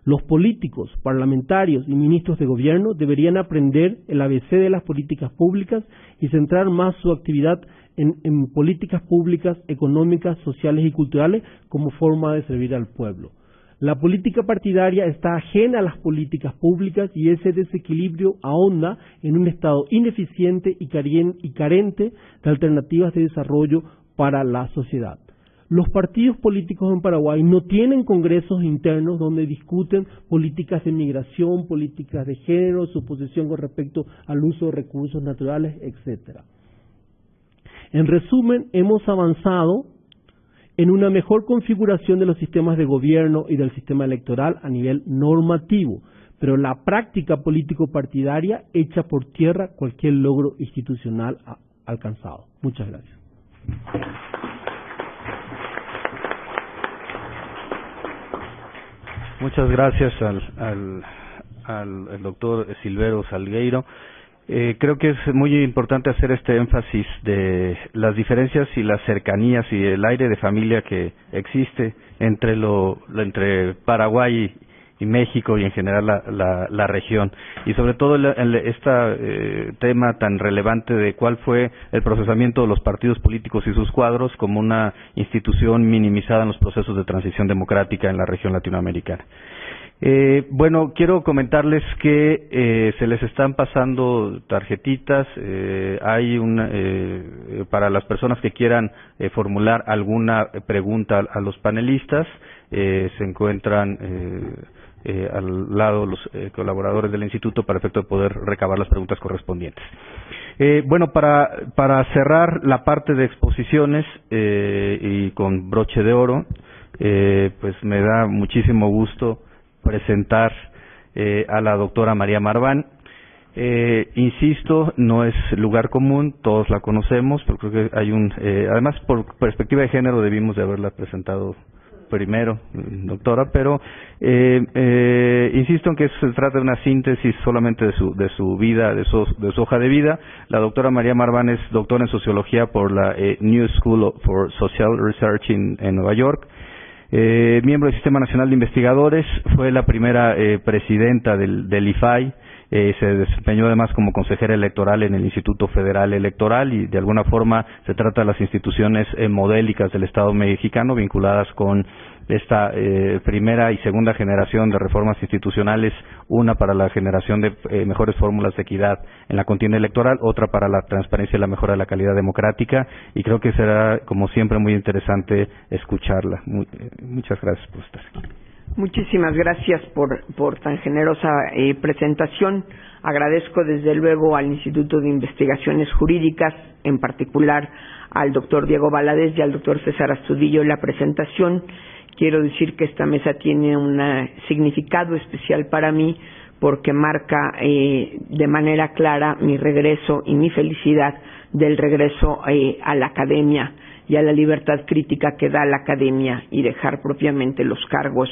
Los políticos, parlamentarios y ministros de gobierno deberían aprender el ABC de las políticas públicas y centrar más su actividad en políticas públicas, económicas, sociales y culturales como forma de servir al pueblo. La política partidaria está ajena a las políticas públicas y ese desequilibrio ahonda en un Estado ineficiente y carente de alternativas de desarrollo para la sociedad. Los partidos políticos en Paraguay no tienen congresos internos donde discuten políticas de migración, políticas de género, su posición con respecto al uso de recursos naturales, etc. En resumen, hemos avanzado en una mejor configuración de los sistemas de gobierno y del sistema electoral a nivel normativo, pero la práctica político-partidaria echa por tierra cualquier logro institucional alcanzado. Muchas gracias. Muchas gracias al doctor Silverio Salgueiro. Creo que es muy importante hacer este énfasis de las diferencias y las cercanías y el aire de familia que existe entre Paraguay y México y en general la región, y sobre todo este tema tan relevante de cuál fue el procesamiento de los partidos políticos y sus cuadros como una institución minimizada en los procesos de transición democrática en la región latinoamericana. Bueno, quiero comentarles que se les están pasando tarjetitas. Hay para las personas que quieran formular alguna pregunta a los panelistas, se encuentran al lado los colaboradores del instituto para efecto de poder recabar las preguntas correspondientes. Bueno, para cerrar la parte de exposiciones y con broche de oro, pues me da muchísimo gusto presentar a la doctora María Marván. Insisto, no es lugar común, todos la conocemos, pero creo que hay además por perspectiva de género debimos de haberla presentado primero, doctora, pero insisto en que se trata de una síntesis solamente de su vida, de su hoja de vida. La doctora María Marván es doctora en sociología por la New School for Social Research en Nueva York. Miembro del Sistema Nacional de Investigadores, fue la primera presidenta del IFAI, se desempeñó además como consejera electoral en el Instituto Federal Electoral y de alguna forma se trata de las instituciones modélicas del Estado mexicano vinculadas con esta primera y segunda generación de reformas institucionales, una para la generación de mejores fórmulas de equidad en la contienda electoral, otra para la transparencia y la mejora de la calidad democrática, y creo que será, como siempre, muy interesante escucharla. Muchas gracias por estar aquí. Muchísimas gracias por tan generosa presentación. Agradezco desde luego al Instituto de Investigaciones Jurídicas, en particular al doctor Diego Valadez y al doctor César Astudillo la presentación. Quiero decir que esta mesa tiene un significado especial para mí porque marca de manera clara mi regreso y mi felicidad del regreso a la academia y a la libertad crítica que da la academia y dejar propiamente los cargos,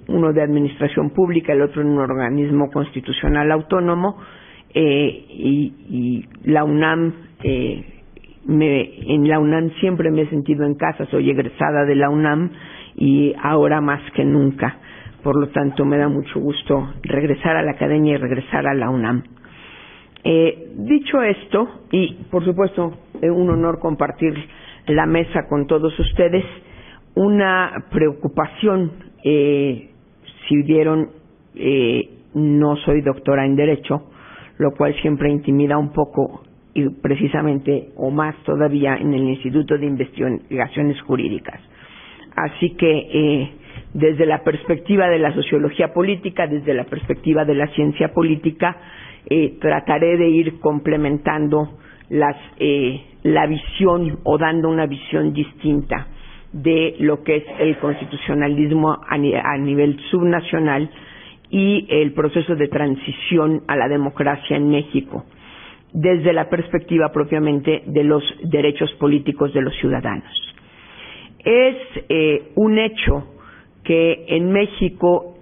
uno de administración pública, el otro en un organismo constitucional autónomo, y la UNAM, en la UNAM siempre me he sentido en casa, soy egresada de la UNAM y ahora más que nunca. Por lo tanto, me da mucho gusto regresar a la academia y regresar a la UNAM. Dicho esto, y por supuesto, un honor compartir la mesa con todos ustedes, una preocupación, si vieron, no soy doctora en Derecho, lo cual siempre intimida un poco, y precisamente, o más todavía, en el Instituto de Investigaciones Jurídicas. Así que, desde la perspectiva de la sociología política, desde la perspectiva de la ciencia política, trataré de ir complementando la visión o dando una visión distinta de lo que es el constitucionalismo a nivel subnacional y el proceso de transición a la democracia en México, desde la perspectiva propiamente de los derechos políticos de los ciudadanos. Es un hecho que en México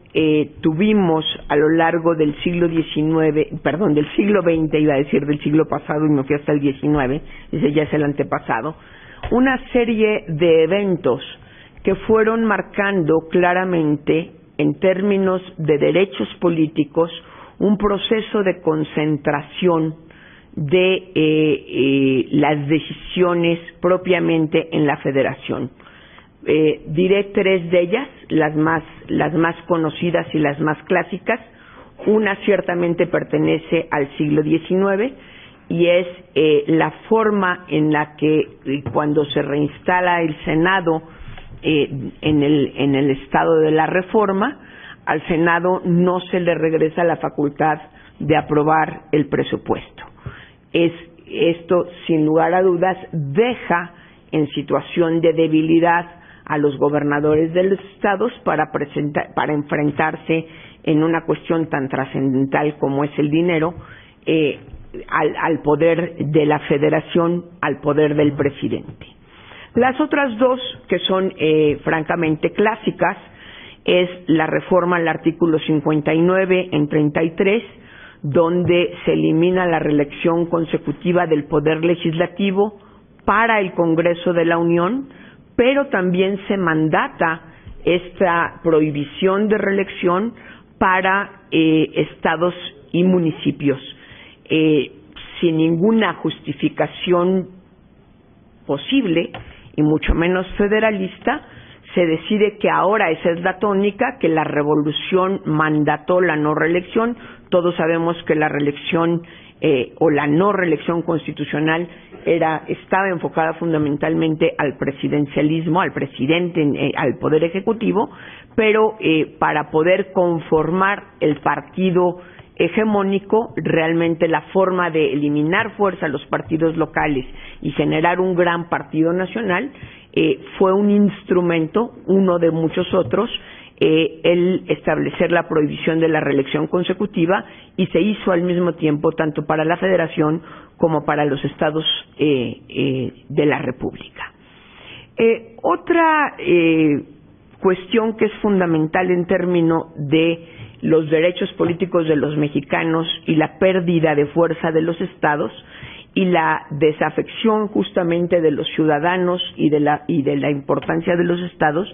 tuvimos a lo largo del siglo del siglo XX, iba a decir del siglo pasado y me fui hasta el XIX, ese ya es el antepasado, una serie de eventos que fueron marcando claramente, en términos de derechos políticos, un proceso de concentración de las decisiones propiamente en la Federación. Diré tres de ellas, las más conocidas y las más clásicas. Una ciertamente pertenece al siglo XIX y es la forma en la que cuando se reinstala el Senado en el estado de la Reforma, al Senado no se le regresa la facultad de aprobar el presupuesto. Esto, sin lugar a dudas, deja en situación de debilidad a los gobernadores de los estados para enfrentarse en una cuestión tan trascendental como es el dinero, al poder de la Federación, al poder del presidente. Las otras dos, que son francamente clásicas, es la reforma al artículo 59 en 33, donde se elimina la reelección consecutiva del Poder Legislativo para el Congreso de la Unión, pero también se mandata esta prohibición de reelección para estados y municipios, sin ninguna justificación posible, y mucho menos federalista. Se decide que ahora esa es la tónica, que la revolución mandató la no reelección. Todos sabemos que la reelección o la no reelección constitucional estaba enfocada fundamentalmente al presidencialismo, al presidente, al poder ejecutivo, pero para poder conformar el partido hegemónico, realmente la forma de eliminar fuerza a los partidos locales y generar un gran partido nacional fue un instrumento, uno de muchos otros, el establecer la prohibición de la reelección consecutiva, y se hizo al mismo tiempo tanto para la Federación como para los estados de la República. Otra cuestión que es fundamental en términos de los derechos políticos de los mexicanos y la pérdida de fuerza de los estados y la desafección justamente de los ciudadanos y de la importancia de los estados,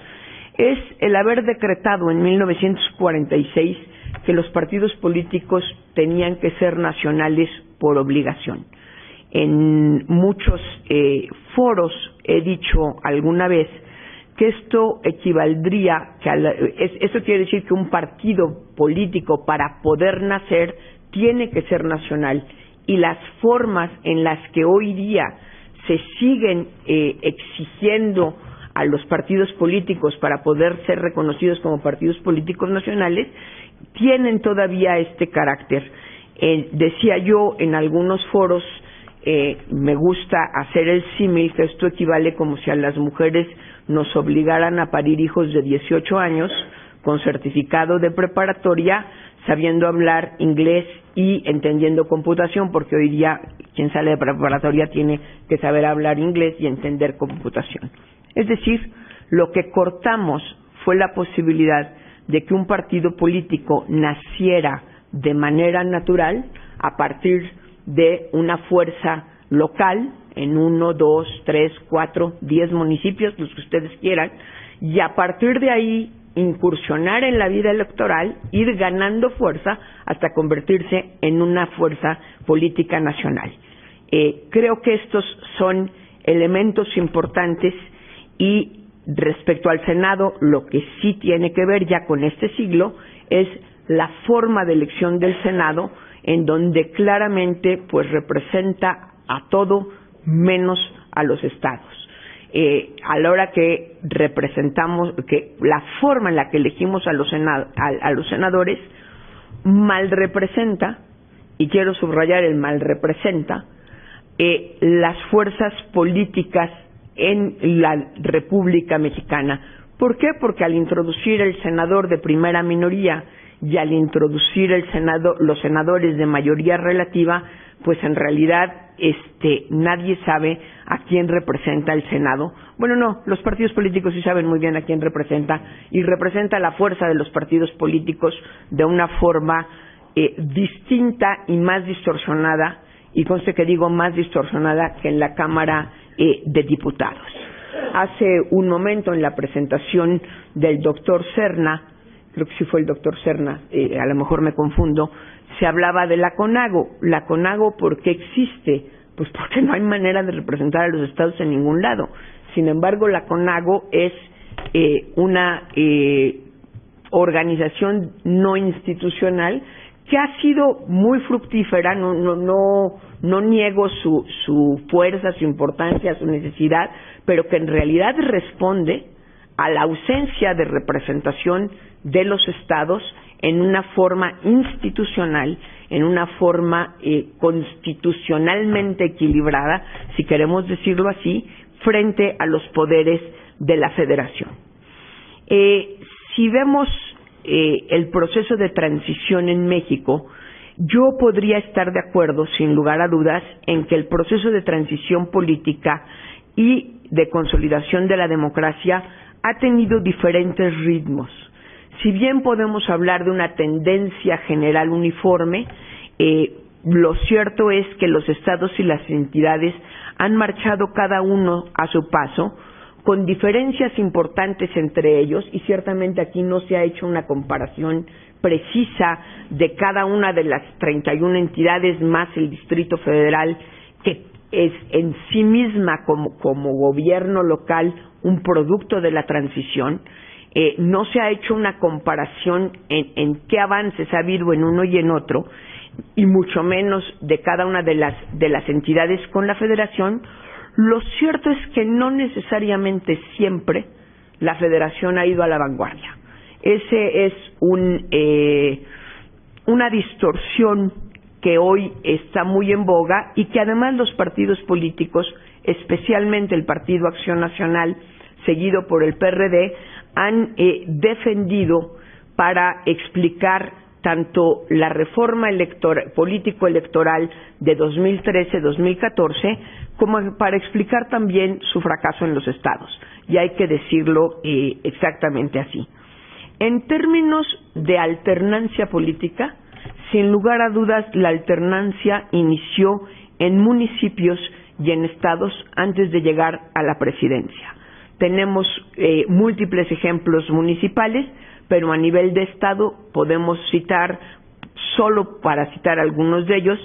es el haber decretado en 1946 que los partidos políticos tenían que ser nacionales por obligación. En muchos foros he dicho alguna vez que esto equivaldría, esto quiere decir que un partido político, para poder nacer, tiene que ser nacional, y las formas en las que hoy día se siguen exigiendo a los partidos políticos para poder ser reconocidos como partidos políticos nacionales, tienen todavía este carácter. Decía yo en algunos foros, me gusta hacer el símil, que esto equivale como si a las mujeres nos obligaran a parir hijos de 18 años con certificado de preparatoria, sabiendo hablar inglés y entendiendo computación, porque hoy día quien sale de preparatoria tiene que saber hablar inglés y entender computación. Es decir, lo que cortamos fue la posibilidad de que un partido político naciera de manera natural a partir de una fuerza local en 1, 2, 3, 4, 10 municipios, los que ustedes quieran, y a partir de ahí incursionar en la vida electoral, ir ganando fuerza hasta convertirse en una fuerza política nacional. Creo que estos son elementos importantes, y respecto al Senado, lo que sí tiene que ver ya con este siglo es la forma de elección del Senado, en donde claramente pues representa a todo menos a los estados. A la hora que representamos, que la forma en la que elegimos a los senadores mal representa, y quiero subrayar el mal representa, las fuerzas políticas en la República Mexicana. ¿Por qué? Porque al introducir el senador de primera minoría y al introducir los senadores de mayoría relativa, pues en realidad nadie sabe a quién representa el Senado. Bueno, no, los partidos políticos sí saben muy bien a quién representa, y representa la fuerza de los partidos políticos de una forma distinta y más distorsionada, y conste que digo más distorsionada que en la Cámara de Diputados. Hace un momento, en la presentación del doctor Serna, creo que sí fue el doctor Serna, a lo mejor me confundo, se hablaba de la CONAGO. La CONAGO, ¿por qué existe? Pues porque no hay manera de representar a los estados en ningún lado. Sin embargo, la CONAGO es una organización no institucional que ha sido muy fructífera. No niego su fuerza, su importancia, su necesidad, pero que en realidad responde a la ausencia de representación de los estados en una forma institucional, en una forma constitucionalmente equilibrada, si queremos decirlo así, frente a los poderes de la federación. Si vemos el proceso de transición en México, yo podría estar de acuerdo, sin lugar a dudas, en que el proceso de transición política y de consolidación de la democracia ha tenido diferentes ritmos. Si bien podemos hablar de una tendencia general uniforme, lo cierto es que los estados y las entidades han marchado cada uno a su paso, con diferencias importantes entre ellos, y ciertamente aquí no se ha hecho una comparación precisa de cada una de las 31 entidades más el Distrito Federal, que es en sí misma como gobierno local un producto de la transición. No se ha hecho una comparación en qué avances ha habido en uno y en otro, y mucho menos de cada una de las entidades con la federación. Lo cierto es que no necesariamente siempre la federación ha ido a la vanguardia. Ese es una distorsión que hoy está muy en boga, y que además los partidos políticos, especialmente el Partido Acción Nacional, seguido por el PRD, han defendido para explicar tanto la reforma político-electoral de 2013-2014, como para explicar también su fracaso en los estados. Y hay que decirlo exactamente así. En términos de alternancia política, sin lugar a dudas, la alternancia inició en municipios y en estados antes de llegar a la presidencia. Tenemos múltiples ejemplos municipales, pero a nivel de estado podemos citar, solo para citar algunos de ellos,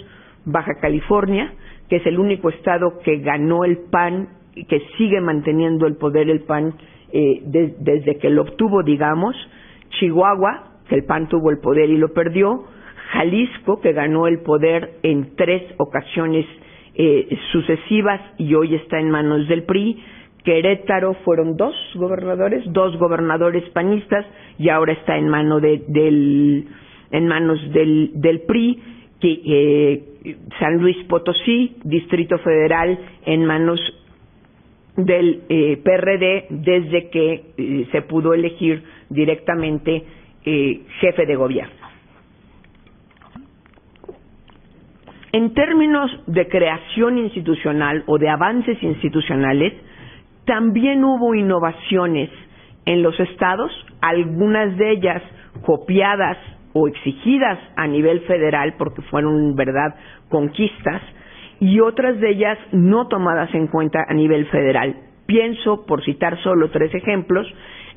Baja California, que es el único estado que ganó el PAN y que sigue manteniendo el poder el PAN desde que lo obtuvo, digamos. Chihuahua, que el PAN tuvo el poder y lo perdió. Jalisco, que ganó el poder en 3 ocasiones sucesivas y hoy está en manos del PRI. Querétaro fueron 2 gobernadores panistas, y ahora está en manos del PRI. San Luis Potosí, Distrito Federal, en manos del PRD, desde que se pudo elegir directamente jefe de gobierno. En términos de creación institucional o de avances institucionales, también hubo innovaciones en los estados, algunas de ellas copiadas o exigidas a nivel federal porque fueron en verdad conquistas, y otras de ellas no tomadas en cuenta a nivel federal. Pienso, por citar solo 3 ejemplos,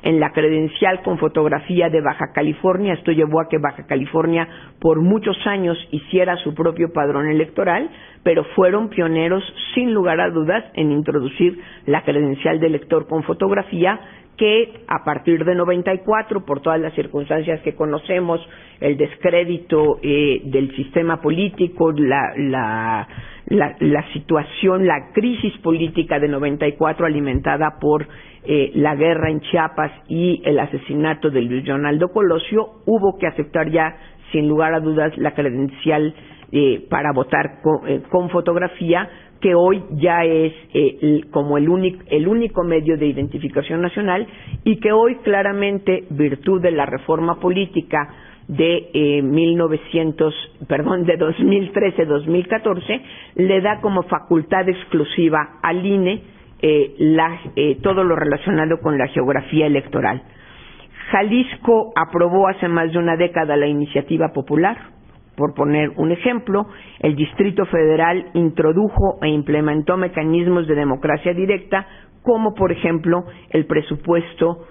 en la credencial con fotografía de Baja California. Esto llevó a que Baja California por muchos años hiciera su propio padrón electoral, pero fueron pioneros, sin lugar a dudas, en introducir la credencial de elector con fotografía, que a partir de 94, por todas las circunstancias que conocemos, el descrédito del sistema político, la situación, la crisis política de 94 alimentada por la guerra en Chiapas y el asesinato de Luis Donaldo Colosio, hubo que aceptar ya, sin lugar a dudas, la credencial para votar con fotografía, que hoy ya es como el único medio de identificación nacional, y que hoy claramente, virtud de la reforma política de 2013-2014 le da como facultad exclusiva al INE todo lo relacionado con la geografía electoral. Jalisco aprobó hace más de una década la iniciativa popular. Por poner un ejemplo, el Distrito Federal introdujo e implementó mecanismos de democracia directa, como por ejemplo el presupuesto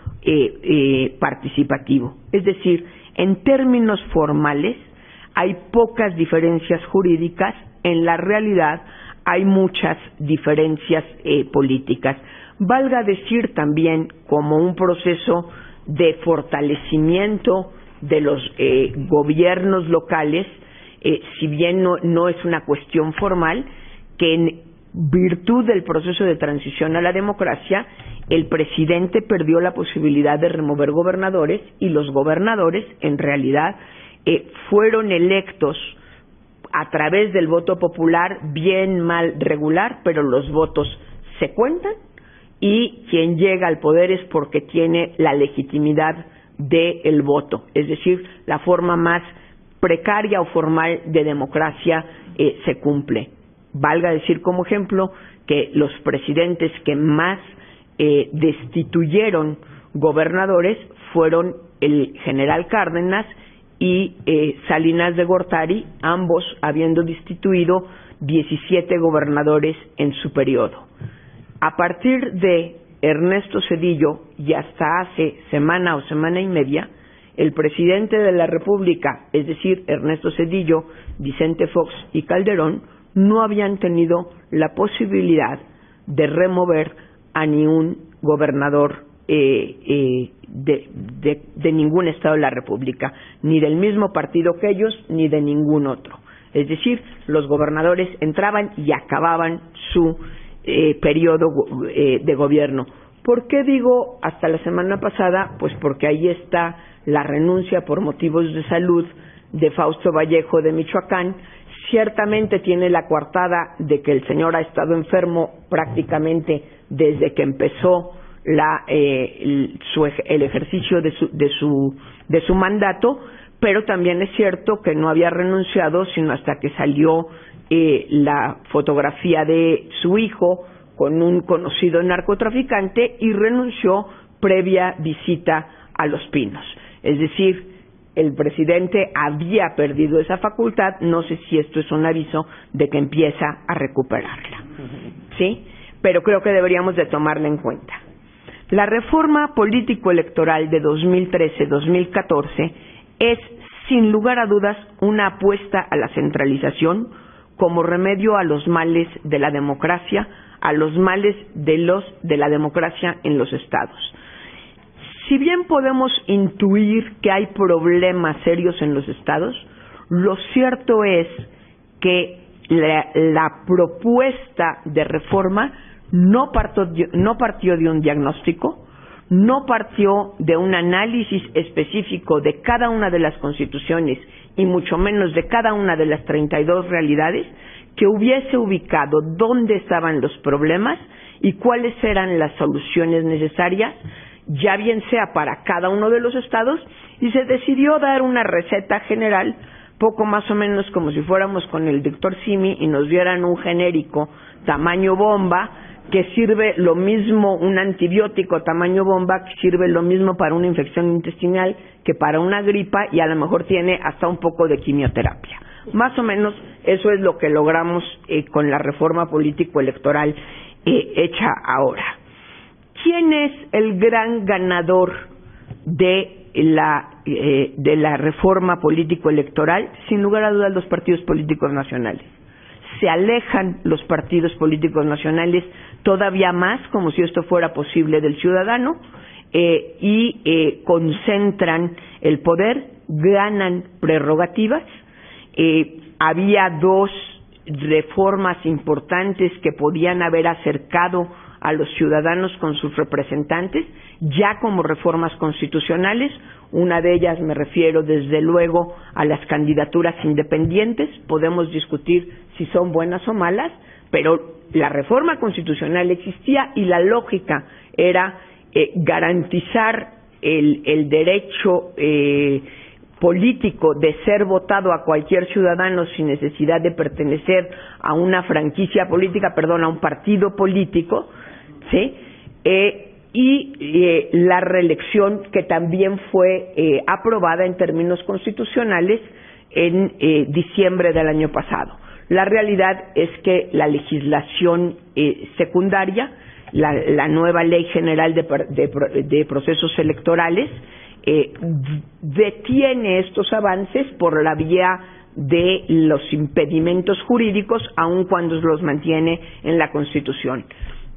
participativo. Es decir, en términos formales hay pocas diferencias jurídicas, en la realidad hay muchas diferencias políticas. Valga decir también, como un proceso de fortalecimiento de los gobiernos locales, si bien no es una cuestión formal, que en virtud del proceso de transición a la democracia, el presidente perdió la posibilidad de remover gobernadores, y los gobernadores en realidad fueron electos a través del voto popular, bien, mal, regular, pero los votos se cuentan, y quien llega al poder es porque tiene la legitimidad del voto, es decir, la forma más precaria o formal de democracia se cumple. Valga decir como ejemplo que los presidentes que más destituyeron gobernadores fueron el general Cárdenas y Salinas de Gortari, ambos habiendo destituido 17 gobernadores en su periodo. A partir de Ernesto Zedillo, y hasta hace semana o semana y media, el presidente de la República, es decir, Ernesto Zedillo, Vicente Fox y Calderón, no habían tenido la posibilidad de remover a ni un gobernador de ningún estado de la República, ni del mismo partido que ellos, ni de ningún otro. Es decir, los gobernadores entraban y acababan su periodo de gobierno. ¿Por qué digo hasta la semana pasada? Pues porque ahí está la renuncia por motivos de salud de Fausto Vallejo de Michoacán. Ciertamente tiene la coartada de que el señor ha estado enfermo prácticamente desde que empezó el ejercicio de su mandato, pero también es cierto que no había renunciado sino hasta que salió la fotografía de su hijo con un conocido narcotraficante, y renunció previa visita a Los Pinos. Es decir, el presidente había perdido esa facultad. No sé si esto es un aviso de que empieza a recuperarla, ¿sí? Pero creo que deberíamos de tomarla en cuenta. La reforma político-electoral de 2013-2014 es, sin lugar a dudas, una apuesta a la centralización como remedio a los males de la democracia, a los males de la democracia en los estados. Si bien podemos intuir que hay problemas serios en los estados, lo cierto es que la propuesta de reforma no partió de un diagnóstico, no partió de un análisis específico de cada una de las constituciones y mucho menos de cada una de las 32 realidades, que hubiese ubicado dónde estaban los problemas y cuáles eran las soluciones necesarias, ya bien sea para cada uno de los estados, y se decidió dar una receta general, poco más o menos como si fuéramos con el doctor Simi y nos dieran un genérico tamaño bomba, que sirve lo mismo, un antibiótico tamaño bomba, que sirve lo mismo para una infección intestinal que para una gripa, y a lo mejor tiene hasta un poco de quimioterapia. Más o menos eso es lo que logramos con la reforma político-electoral hecha ahora. ¿Quién es el gran ganador de la reforma político-electoral? Sin lugar a dudas, los partidos políticos nacionales. Se alejan los partidos políticos nacionales todavía más, como si esto fuera posible, del ciudadano, y concentran el poder, ganan prerrogativas. Había dos reformas importantes que podían haber acercado a los ciudadanos con sus representantes, ya como reformas constitucionales. Una de ellas me refiero desde luego a las candidaturas independientes. Podemos discutir si son buenas o malas, pero la reforma constitucional existía y la lógica era garantizar el derecho político de ser votado a cualquier ciudadano sin necesidad de pertenecer a una franquicia política, a un partido político, ¿sí? Y la reelección que también fue aprobada en términos constitucionales en diciembre del año pasado. La realidad es que la legislación secundaria, la nueva Ley General de Procesos Electorales, detiene estos avances por la vía de los impedimentos jurídicos, aun cuando los mantiene en la Constitución.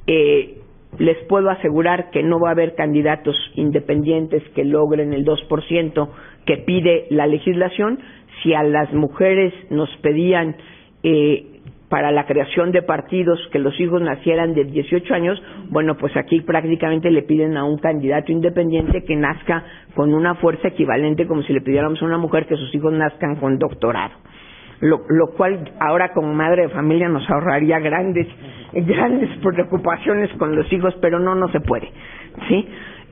Les puedo asegurar que no va a haber candidatos independientes que logren el 2% que pide la legislación. Si a las mujeres nos pedían para la creación de partidos que los hijos nacieran de 18 años, bueno, pues aquí prácticamente le piden a un candidato independiente que nazca con una fuerza equivalente como si le pidiéramos a una mujer que sus hijos nazcan con doctorado. Lo cual ahora como madre de familia nos ahorraría grandes preocupaciones con los hijos, pero no se puede, ¿sí?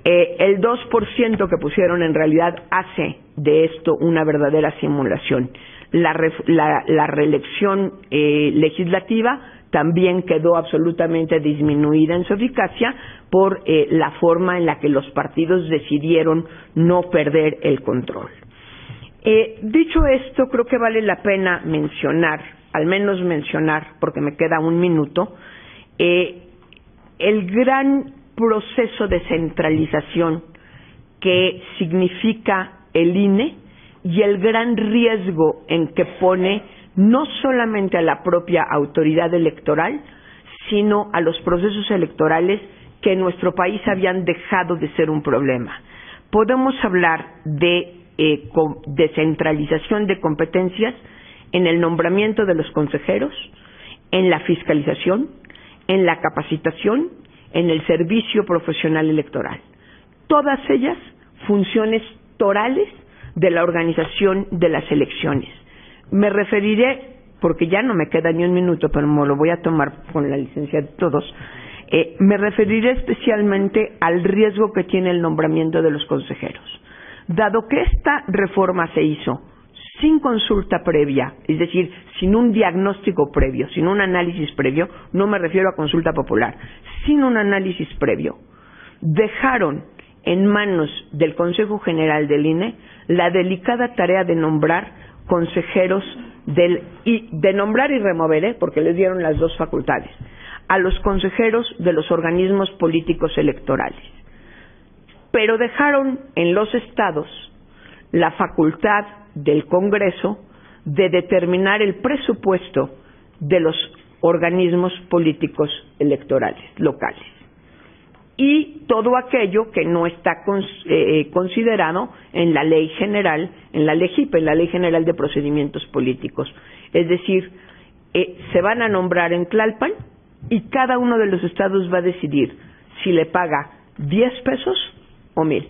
El 2% que pusieron en realidad hace de esto una verdadera simulación. La reelección legislativa también quedó absolutamente disminuida en su eficacia por la forma en la que los partidos decidieron no perder el control. Dicho esto, creo que vale la pena mencionar, al menos mencionar, porque me queda un minuto, el gran proceso de centralización que significa el INE y el gran riesgo en que pone no solamente a la propia autoridad electoral, sino a los procesos electorales que en nuestro país habían dejado de ser un problema. Podemos hablar de descentralización de competencias en el nombramiento de los consejeros, en la fiscalización, en la capacitación, en el servicio profesional electoral. Todas ellas funciones torales de la organización de las elecciones. Me referiré, porque ya no me queda ni un minuto, pero me lo voy a tomar con la licencia de todos, me referiré especialmente al riesgo que tiene el nombramiento de los consejeros. Dado que esta reforma se hizo sin consulta previa, es decir, sin un diagnóstico previo, sin un análisis previo, no me refiero a consulta popular, sin un análisis previo, dejaron en manos del Consejo General del INE la delicada tarea de nombrar consejeros de nombrar y remover, porque les dieron las dos facultades, a los consejeros de los organismos políticos electorales. Pero dejaron en los estados la facultad del Congreso de determinar el presupuesto de los organismos políticos electorales locales y todo aquello que no está considerado en la ley general, en la LEGIP, en la Ley General de Procedimientos Políticos. Es decir, se van a nombrar en Tlalpan y cada uno de los estados va a decidir si le paga 10 pesos o 1,000.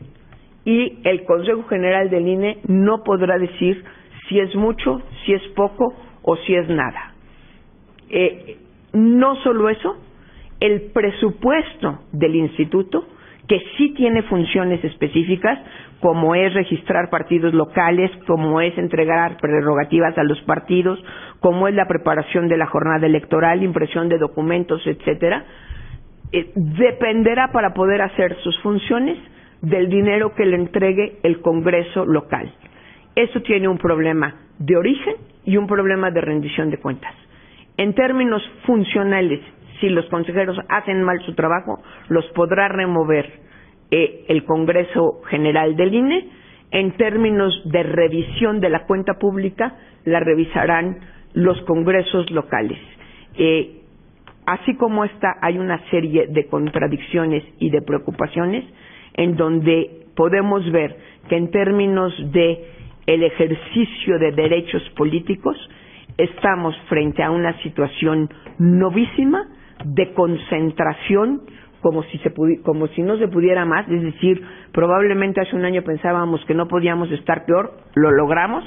Y el Consejo General del INE no podrá decir si es mucho, si es poco o si es nada. No solo eso, el presupuesto del instituto, que sí tiene funciones específicas, como es registrar partidos locales, como es entregar prerrogativas a los partidos, como es la preparación de la jornada electoral, impresión de documentos, etcétera, dependerá para poder hacer sus funciones del dinero que le entregue el Congreso local. Eso tiene un problema de origen y un problema de rendición de cuentas. En términos funcionales, si los consejeros hacen mal su trabajo, los podrá remover el Congreso General del INE. En términos de revisión de la cuenta pública, la revisarán los congresos locales. Así como esta, hay una serie de contradicciones y de preocupaciones en donde podemos ver que en términos de el ejercicio de derechos políticos estamos frente a una situación novísima de concentración, como si no se pudiera más. Es decir, probablemente hace un año pensábamos que no podíamos estar peor, lo logramos,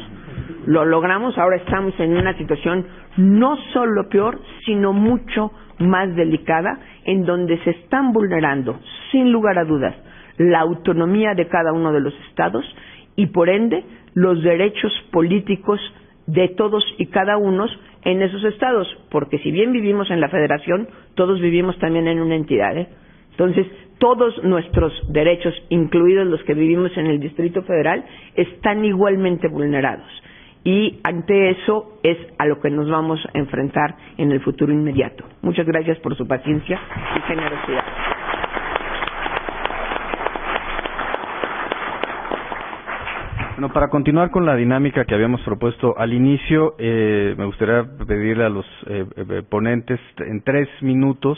ahora estamos en una situación no solo peor, sino mucho más delicada, en donde se están vulnerando, sin lugar a dudas, la autonomía de cada uno de los estados y por ende los derechos políticos de todos y cada uno en esos estados, porque si bien vivimos en la federación, todos vivimos también en una entidad, Entonces, todos nuestros derechos, incluidos los que vivimos en el Distrito Federal, están igualmente vulnerados. Y ante eso es a lo que nos vamos a enfrentar en el futuro inmediato. Muchas gracias por su paciencia y generosidad. Bueno, para continuar con la dinámica que habíamos propuesto al inicio, me gustaría pedirle a los ponentes en 3 minutos,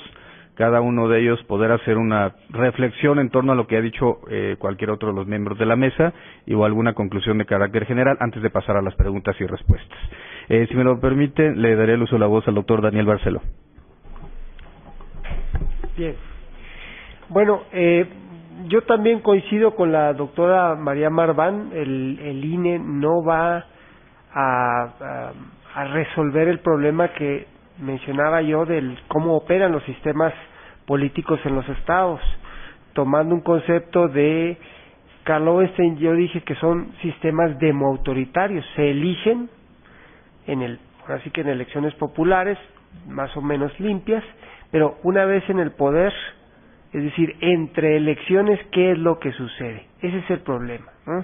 cada uno de ellos poder hacer una reflexión en torno a lo que ha dicho cualquier otro de los miembros de la mesa y o alguna conclusión de carácter general antes de pasar a las preguntas y respuestas. Si me lo permite, le daré el uso de la voz al doctor Daniel Barceló. Bien. Bueno, yo también coincido con la doctora María Marván. El INE no va a resolver el problema que mencionaba yo del cómo operan los sistemas políticos en los estados. Tomando un concepto de Karl Loewenstein, yo dije que son sistemas demoautoritarios, se eligen así que en elecciones populares, más o menos limpias, pero una vez en el poder, es decir, entre elecciones, ¿qué es lo que sucede? Ese es el problema, ¿no?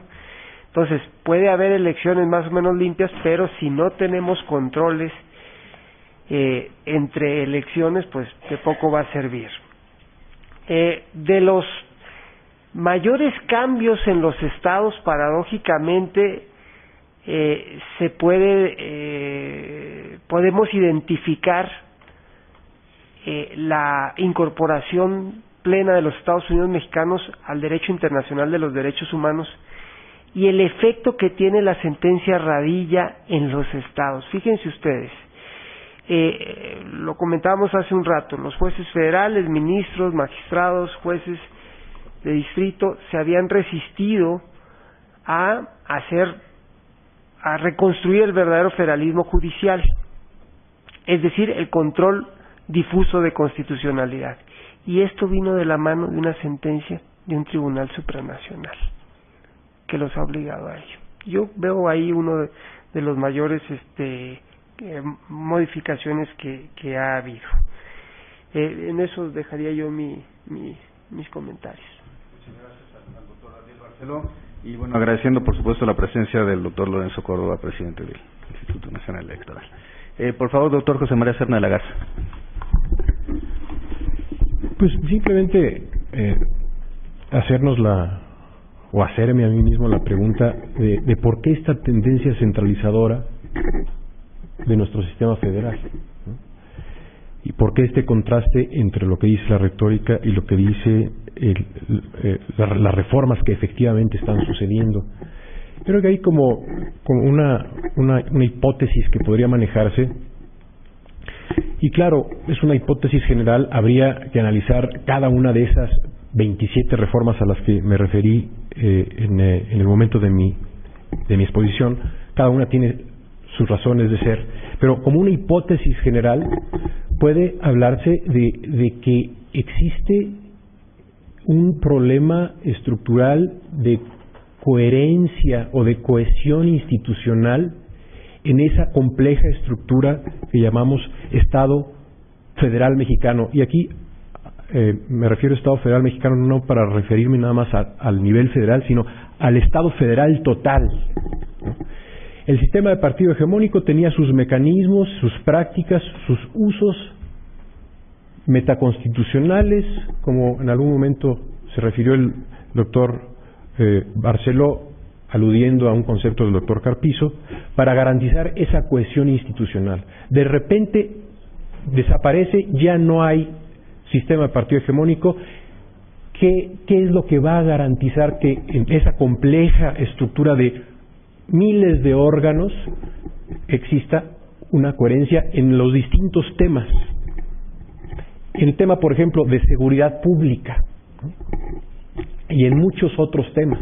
Entonces, puede haber elecciones más o menos limpias, pero si no tenemos controles entre elecciones, pues de poco va a servir. De los mayores cambios en los estados, paradójicamente, podemos identificar la incorporación plena de los Estados Unidos mexicanos al derecho internacional de los derechos humanos y el efecto que tiene la sentencia Radilla en los estados. Fíjense ustedes, lo comentábamos hace un rato, los jueces federales, ministros, magistrados, jueces de distrito se habían resistido a reconstruir el verdadero federalismo judicial, es decir, el control difuso de constitucionalidad. Y esto vino de la mano de una sentencia de un tribunal supranacional que los ha obligado a ello. Yo veo ahí uno de los mayores modificaciones que ha habido. En eso dejaría yo mis comentarios. Muchas gracias al doctor Daniel Barceló y bueno, agradeciendo por supuesto la presencia del doctor Lorenzo Córdoba, presidente del Instituto Nacional Electoral. Por favor, doctor José María Serna de la Garza. Pues simplemente hacerme a mí mismo la pregunta de por qué esta tendencia centralizadora de nuestro sistema federal, ¿no? Y por qué este contraste entre lo que dice la retórica y lo que dice las reformas que efectivamente están sucediendo. Creo que hay como una hipótesis que podría manejarse. Y claro, es una hipótesis general, habría que analizar cada una de esas 27 reformas a las que me referí en el momento de mi exposición. Cada una tiene sus razones de ser, pero como una hipótesis general puede hablarse de que existe un problema estructural de coherencia o de cohesión institucional en esa compleja estructura que llamamos Estado Federal Mexicano. Y aquí me refiero a Estado Federal Mexicano no para referirme nada más al nivel federal, sino al Estado Federal total, ¿no? El sistema de partido hegemónico tenía sus mecanismos, sus prácticas, sus usos metaconstitucionales, como en algún momento se refirió el doctor Barceló, aludiendo a un concepto del doctor Carpizo, para garantizar esa cohesión institucional. De repente desaparece, ya no hay sistema de partido hegemónico. ¿Qué es lo que va a garantizar que en esa compleja estructura de miles de órganos exista una coherencia en los distintos temas? En el tema, por ejemplo, de seguridad pública, ¿no? Y en muchos otros temas.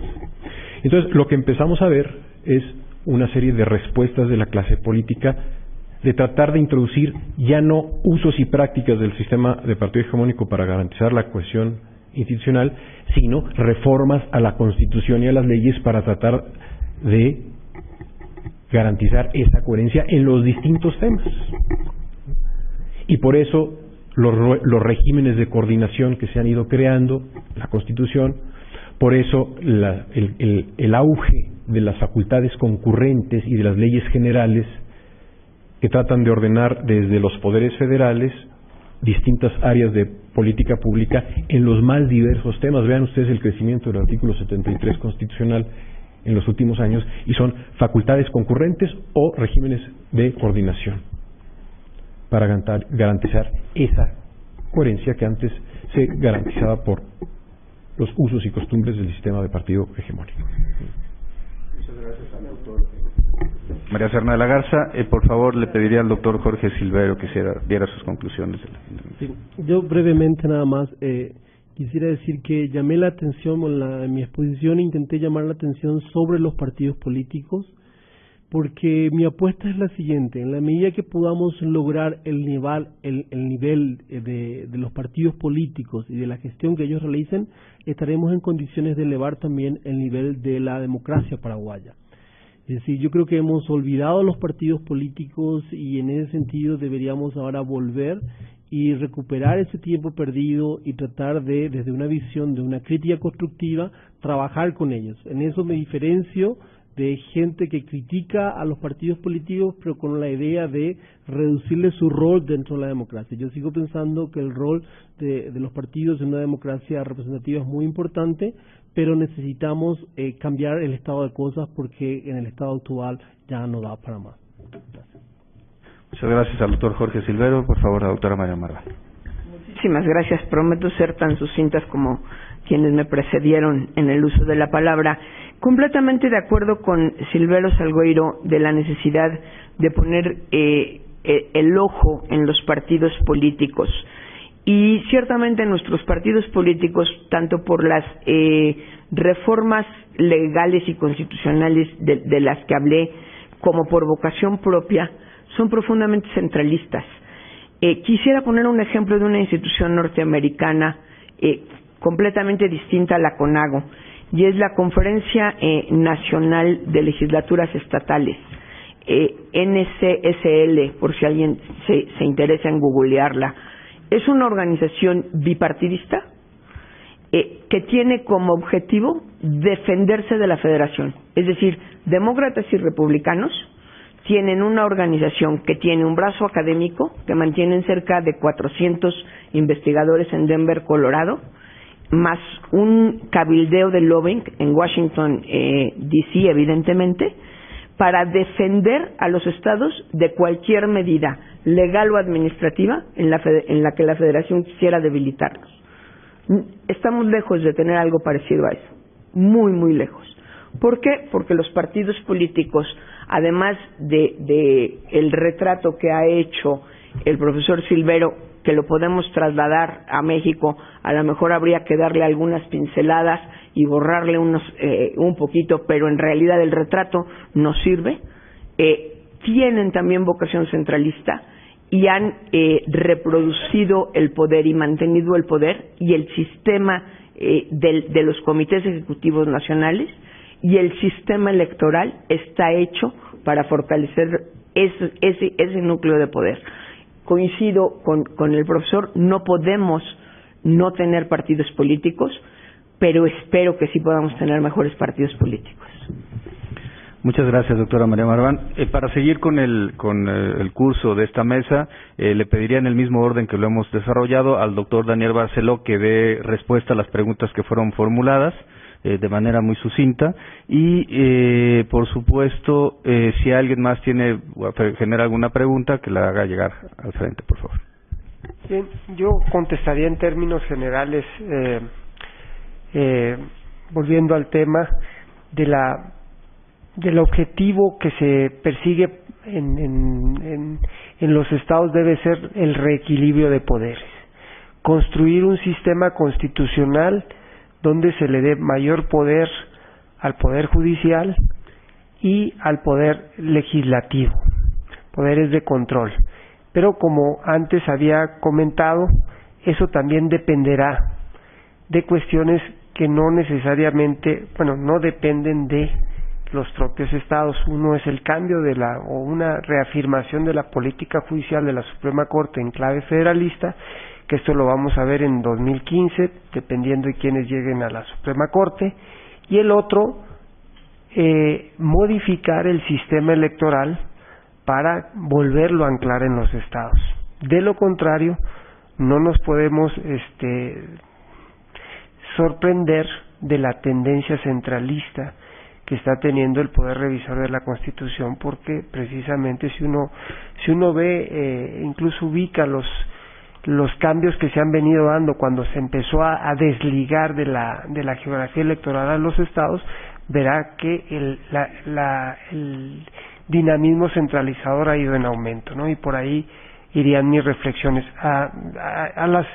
Entonces, lo que empezamos a ver es una serie de respuestas de la clase política de tratar de introducir ya no usos y prácticas del sistema de partido hegemónico para garantizar la cohesión institucional, sino reformas a la Constitución y a las leyes para tratar de garantizar esa coherencia en los distintos temas. Y por eso los regímenes de coordinación que se han ido creando, la Constitución, por eso el auge de las facultades concurrentes y de las leyes generales que tratan de ordenar desde los poderes federales distintas áreas de política pública en los más diversos temas. Vean ustedes el crecimiento del artículo 73 constitucional en los últimos años, y son facultades concurrentes o regímenes de coordinación para garantizar esa coherencia que antes se garantizaba por los usos y costumbres del sistema de partido hegemónico. Muchas gracias al doctor María Serna de la Garza. Por favor, le pediría al doctor Jorge Silvero que diera sus conclusiones. Sí, yo brevemente nada más quisiera decir que llamé la atención en mi exposición, intenté llamar la atención sobre los partidos políticos, porque mi apuesta es la siguiente: en la medida que podamos lograr el nivel de los partidos políticos y de la gestión que ellos realicen, estaremos en condiciones de elevar también el nivel de la democracia paraguaya. Es decir, yo creo que hemos olvidado los partidos políticos y en ese sentido deberíamos ahora volver y recuperar ese tiempo perdido y tratar de, desde una visión de una crítica constructiva, trabajar con ellos. En eso me diferencio de gente que critica a los partidos políticos, pero con la idea de reducirle su rol dentro de la democracia. Yo sigo pensando que el rol de los partidos en una democracia representativa es muy importante, pero necesitamos cambiar el estado de cosas porque en el estado actual ya no da para más. Gracias. Muchas gracias al doctor Jorge Silvero. Por favor, la doctora María Marván. Muchísimas gracias. Prometo ser tan sucintas como quienes me precedieron en el uso de la palabra. Completamente de acuerdo con Silvero Salgueiro de la necesidad de poner el ojo en los partidos políticos. Y ciertamente nuestros partidos políticos, tanto por las reformas legales y constitucionales de las que hablé, como por vocación propia, son profundamente centralistas. Quisiera poner un ejemplo de una institución norteamericana completamente distinta a la CONAGO, y es la Conferencia Nacional de Legislaturas Estatales, NCSL, por si alguien se interesa en googlearla. Es una organización bipartidista que tiene como objetivo defenderse de la federación. Es decir, demócratas y republicanos tienen una organización que tiene un brazo académico, que mantienen cerca de 400 investigadores en Denver, Colorado, más un cabildeo de lobbying en Washington, D.C., evidentemente, para defender a los estados de cualquier medida legal o administrativa en la que la federación quisiera debilitarlos. Estamos lejos de tener algo parecido a eso, muy, muy lejos. ¿Por qué? Porque los partidos políticos, además de el retrato que ha hecho el profesor Silvero, que lo podemos trasladar a México, a lo mejor habría que darle algunas pinceladas y borrarle un poquito, pero en realidad el retrato nos sirve. Tienen también vocación centralista y han reproducido el poder y mantenido el poder y el sistema de los comités ejecutivos nacionales, y el sistema electoral está hecho para fortalecer ese núcleo de poder. Coincido con el profesor, no podemos no tener partidos políticos, pero espero que sí podamos tener mejores partidos políticos. Muchas gracias, doctora María Marván. Para seguir con el curso de esta mesa, le pediría en el mismo orden que lo hemos desarrollado al doctor Daniel Barceló que dé respuesta a las preguntas que fueron formuladas de manera muy sucinta y, por supuesto, si alguien más genera alguna pregunta, que la haga llegar al frente, por favor. Bien, yo contestaría en términos generales, volviendo al tema del objetivo que se persigue en los estados debe ser el reequilibrio de poderes, construir un sistema constitucional donde se le dé mayor poder al poder judicial y al poder legislativo, poderes de control. Pero como antes había comentado, eso también dependerá de cuestiones que no necesariamente, no dependen de los propios estados. Uno es el cambio o una reafirmación de la política judicial de la Suprema Corte en clave federalista, que esto lo vamos a ver en 2015, dependiendo de quiénes lleguen a la Suprema Corte, y el otro, modificar el sistema electoral para volverlo a anclar en los estados. De lo contrario, no nos podemos sorprender de la tendencia centralista que está teniendo el Poder Revisor de la Constitución, porque precisamente si uno ve, incluso ubica los cambios que se han venido dando cuando se empezó a desligar de la geografía electoral a los estados, verá que el dinamismo centralizador ha ido en aumento, ¿no? Y por ahí irían mis reflexiones. A las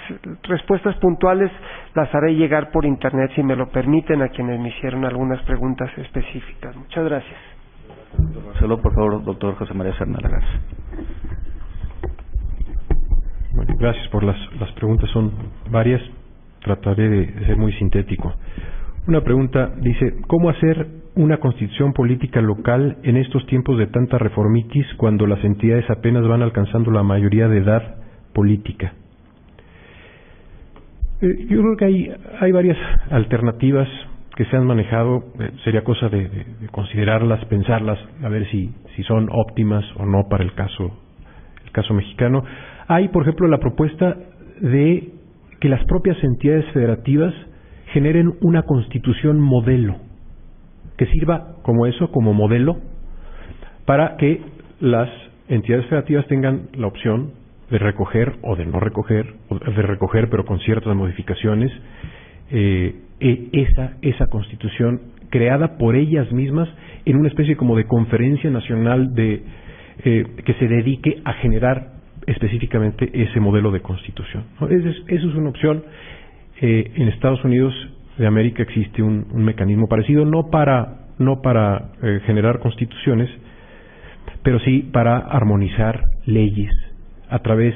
respuestas puntuales las haré llegar por internet, si me lo permiten, a quienes me hicieron algunas preguntas específicas. Muchas gracias. Solo, por favor, doctor José María Serna Lagarza. Bueno, gracias por las preguntas, son varias. Trataré de ser muy sintético. Una pregunta dice: ¿cómo hacer una constitución política local en estos tiempos de tanta reformitis, cuando las entidades apenas van alcanzando la mayoría de edad política? Yo creo que hay varias alternativas que se han manejado. Sería cosa de considerarlas, pensarlas, a ver si son óptimas o no para el caso mexicano. Hay, por ejemplo, la propuesta de que las propias entidades federativas generen una constitución modelo, que sirva como modelo para que las entidades federativas tengan la opción de recoger o de no recoger, o de recoger pero con ciertas modificaciones, esa constitución creada por ellas mismas en una especie como de conferencia nacional que se dedique a generar específicamente ese modelo de constitución, ¿no? Eso es una opción. En Estados Unidos de América existe un mecanismo parecido, no para generar constituciones, pero sí para armonizar leyes a través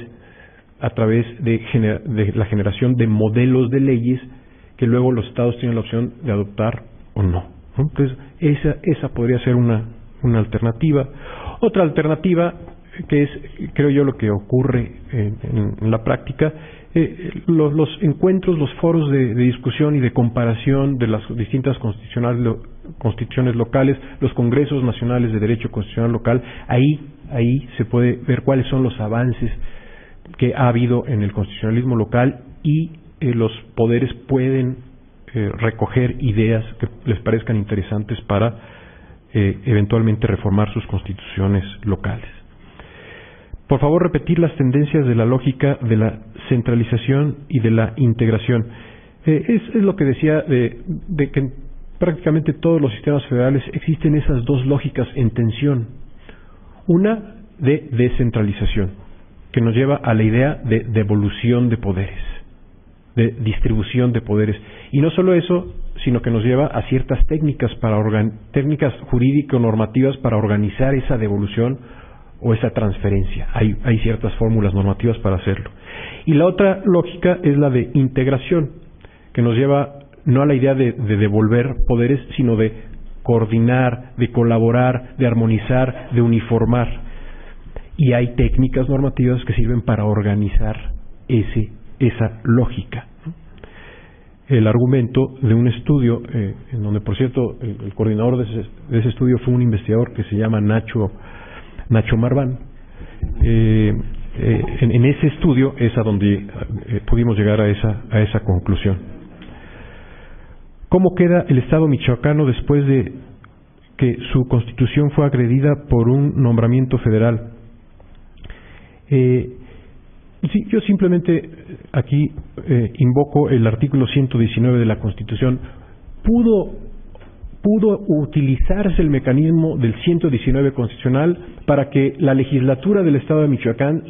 de la generación de modelos de leyes que luego los estados tienen la opción de adoptar o no, ¿no? Entonces esa podría ser una alternativa. Otra alternativa, que es, creo yo, lo que ocurre en la práctica, los encuentros, los foros de discusión y de comparación de las distintas constituciones locales, los congresos nacionales de derecho constitucional local. Ahí se puede ver cuáles son los avances que ha habido en el constitucionalismo local, y los poderes pueden recoger ideas que les parezcan interesantes para eventualmente reformar sus constituciones locales. Por favor, repetir las tendencias de la lógica de la centralización y de la integración. Es lo que decía de que en prácticamente todos los sistemas federales existen esas dos lógicas en tensión. Una de descentralización, que nos lleva a la idea de devolución de poderes, de distribución de poderes. Y no solo eso, sino que nos lleva a ciertas técnicas jurídico-normativas para organizar esa devolución o esa transferencia. Hay ciertas fórmulas normativas para hacerlo. Y la otra lógica es la de integración, que nos lleva no a la idea de devolver poderes, sino de coordinar, de colaborar, de armonizar, de uniformar. Y hay técnicas normativas que sirven para organizar esa lógica. El argumento de un estudio, en donde, por cierto, el coordinador de ese estudio fue un investigador que se llama Nacho Marván. En ese estudio es a donde pudimos llegar a esa conclusión. ¿Cómo queda el Estado michoacano después de que su constitución fue agredida por un nombramiento federal? Sí, yo simplemente aquí invoco el artículo 119 de la Constitución. Pudo utilizarse el mecanismo del 119 constitucional para que la legislatura del Estado de Michoacán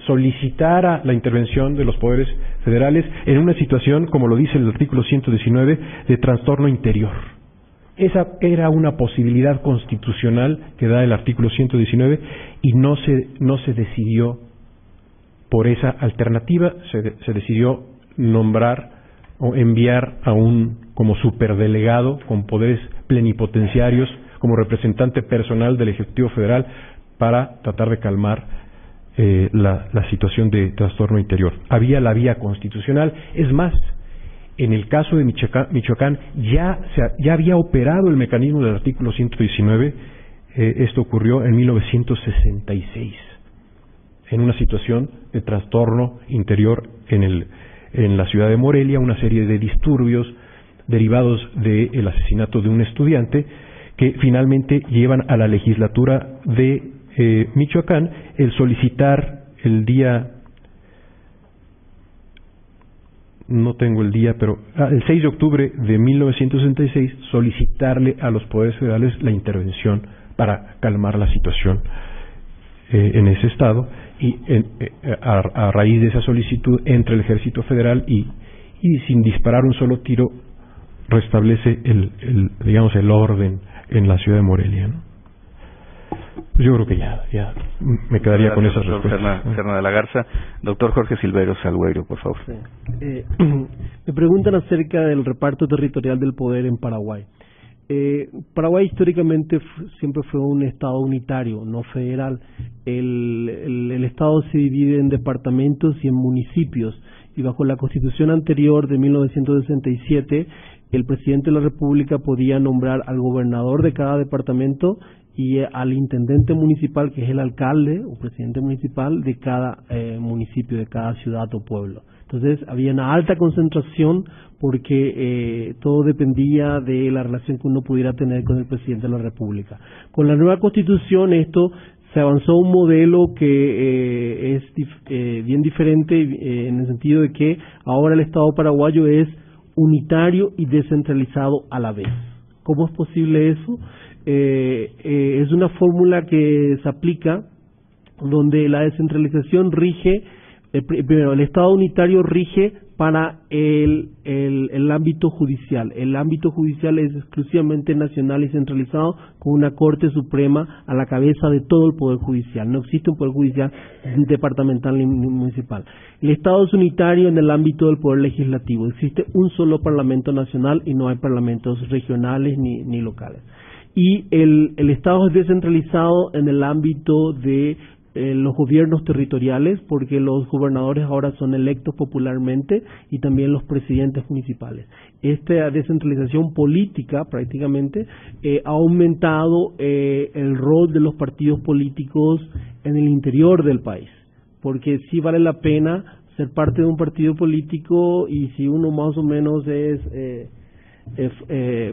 solicitara la intervención de los poderes federales en una situación, como lo dice el artículo 119, de trastorno interior. Esa era una posibilidad constitucional que da el artículo 119 y no se decidió por esa alternativa. Se decidió nombrar o enviar a un como superdelegado con poderes plenipotenciarios, como representante personal del Ejecutivo Federal para tratar de calmar la situación de trastorno interior. Había la vía constitucional. Es más, en el caso de Michoacán ya había operado el mecanismo del artículo 119. Esto ocurrió en 1966, en una situación de trastorno interior en la ciudad de Morelia, una serie de disturbios derivados del asesinato de un estudiante que finalmente llevan a la legislatura de Michoacán el solicitar el día, no tengo el día, pero el 6 de octubre de 1966 solicitarle a los poderes federales la intervención para calmar la situación en ese estado, y a raíz de esa solicitud entra el Ejército Federal y sin disparar un solo tiro restablece el orden en la ciudad de Morelia, ¿no? Pues yo creo que ya me quedaría con esas respuestas. Serna de la Garza. Doctor Jorge Silveros Salgueiro, por favor. Sí. Me preguntan acerca del reparto territorial del poder en Paraguay. Paraguay históricamente siempre fue un estado unitario, no federal. El estado se divide en departamentos y en municipios, y bajo la constitución anterior de 1967 el presidente de la República podía nombrar al gobernador de cada departamento y al intendente municipal, que es el alcalde o presidente municipal de cada municipio, de cada ciudad o pueblo. Entonces había una alta concentración porque todo dependía de la relación que uno pudiera tener con el presidente de la República. Con la nueva constitución se avanzó a un modelo que es bien diferente en el sentido de que ahora el Estado paraguayo es unitario y descentralizado a la vez. ¿Cómo es posible eso? Es una fórmula que se aplica donde la descentralización rige, primero el Estado unitario rige para el ámbito judicial. El ámbito judicial es exclusivamente nacional y centralizado con una Corte Suprema a la cabeza de todo el Poder Judicial. No existe un Poder Judicial departamental ni municipal. El Estado es unitario en el ámbito del Poder Legislativo. Existe un solo Parlamento Nacional y no hay parlamentos regionales ni locales. Y el Estado es descentralizado en el ámbito de los gobiernos territoriales, porque los gobernadores ahora son electos popularmente y también los presidentes municipales. Esta descentralización política prácticamente ha aumentado el rol de los partidos políticos en el interior del país, porque sí vale la pena ser parte de un partido político, y si uno más o menos es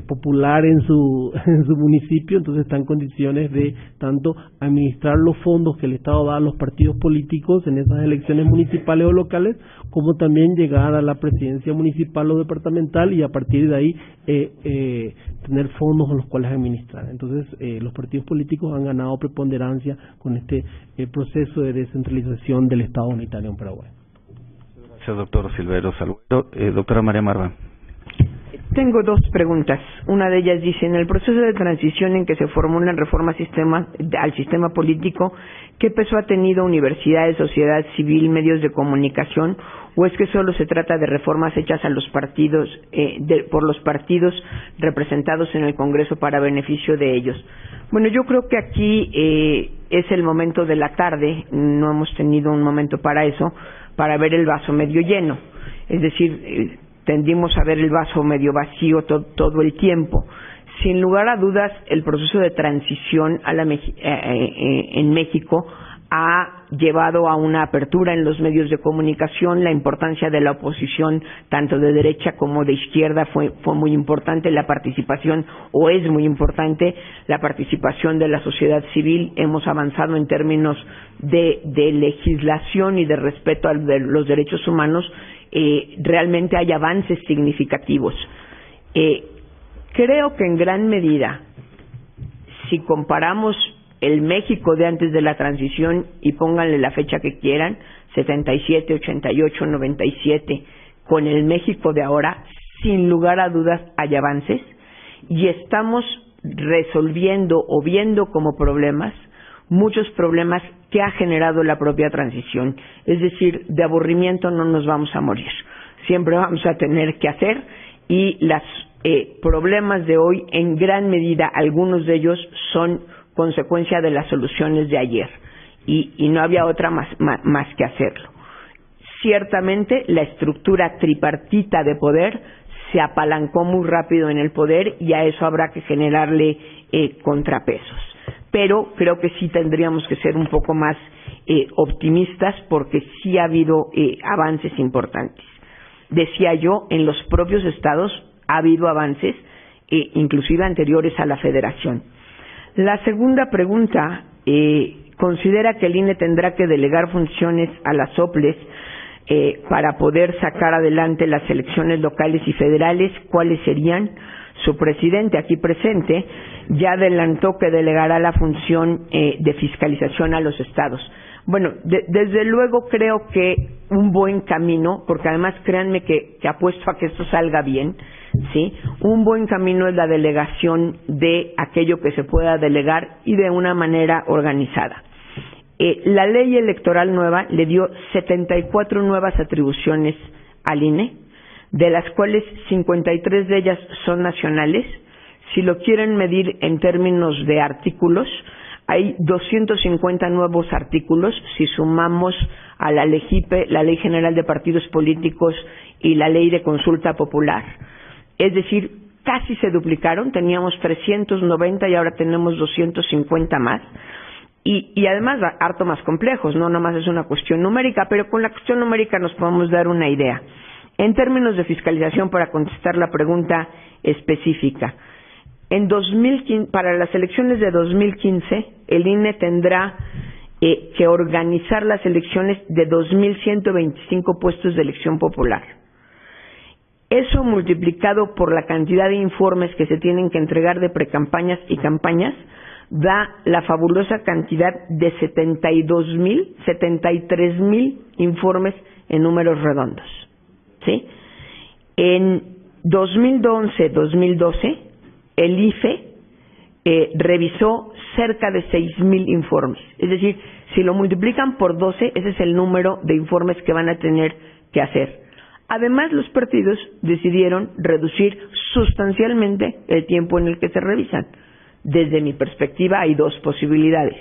popular en su municipio, entonces está en condiciones de tanto administrar los fondos que el Estado da a los partidos políticos en esas elecciones municipales o locales, como también llegar a la presidencia municipal o departamental y a partir de ahí tener fondos con los cuales administrar. Entonces los partidos políticos han ganado preponderancia con este proceso de descentralización del Estado unitario en Paraguay. Gracias, doctor Silveros Salgueiro. Doctora María Marva. Tengo dos preguntas. Una de ellas dice, en el proceso de transición en que se formulan reformas al sistema político, ¿qué peso ha tenido universidades, sociedad civil, medios de comunicación? ¿O es que solo se trata de reformas hechas a los partidos por los partidos representados en el Congreso para beneficio de ellos? Bueno, yo creo que aquí es el momento de la tarde, no hemos tenido un momento para eso, para ver el vaso medio lleno. Es decir, tendimos a ver el vaso medio vacío todo el tiempo. Sin lugar a dudas, el proceso de transición en México ha llevado a una apertura en los medios de comunicación. La importancia de la oposición, tanto de derecha como de izquierda, fue muy importante. La participación, o es muy importante, la participación de la sociedad civil. Hemos avanzado en términos de legislación y de respeto a los derechos humanos. Realmente hay avances significativos. Creo que en gran medida, si comparamos el México de antes de la transición, y pónganle la fecha que quieran, 77, 88, 97, con el México de ahora, sin lugar a dudas hay avances, y estamos resolviendo o viendo como problemas muchos problemas que ha generado la propia transición. Es decir, de aburrimiento no nos vamos a morir. Siempre vamos a tener que hacer, y problemas de hoy, en gran medida, algunos de ellos son consecuencia de las soluciones de ayer y no había otra más que hacerlo. Ciertamente, la estructura tripartita de poder se apalancó muy rápido en el poder y a eso habrá que generarle contrapesos. Pero creo que sí tendríamos que ser un poco más optimistas porque sí ha habido avances importantes. Decía yo, en los propios estados ha habido avances, inclusive anteriores a la federación. La segunda pregunta, considera que el INE tendrá que delegar funciones a las OPLES para poder sacar adelante las elecciones locales y federales. ¿Cuáles serían? Su presidente, aquí presente, ya adelantó que delegará la función de fiscalización a los estados. Bueno, desde luego creo que un buen camino, porque además créanme que apuesto a que esto salga bien, ¿sí? Un buen camino es la delegación de aquello que se pueda delegar y de una manera organizada. La ley electoral nueva le dio 74 nuevas atribuciones al INE, de las cuales 53 de ellas son nacionales. Si lo quieren medir en términos de artículos, hay 250 nuevos artículos si sumamos a la LEGIPE, la Ley General de Partidos Políticos y la Ley de Consulta Popular. Es decir, casi se duplicaron, teníamos 390 y ahora tenemos 250 más. Y además harto más complejos, no nomás es una cuestión numérica, pero con la cuestión numérica nos podemos dar una idea. En términos de fiscalización, para contestar la pregunta específica, en 2015, para las elecciones de 2015, el INE tendrá que organizar las elecciones de 2.125 puestos de elección popular. Eso multiplicado por la cantidad de informes que se tienen que entregar de precampañas y campañas, da la fabulosa cantidad de 73,000 informes en números redondos, ¿sí? En 2011-2012, el IFE revisó cerca de 6,000 informes. Es decir, si lo multiplican por 12, ese es el número de informes que van a tener que hacer. Además, los partidos decidieron reducir sustancialmente el tiempo en el que se revisan. Desde mi perspectiva hay dos posibilidades.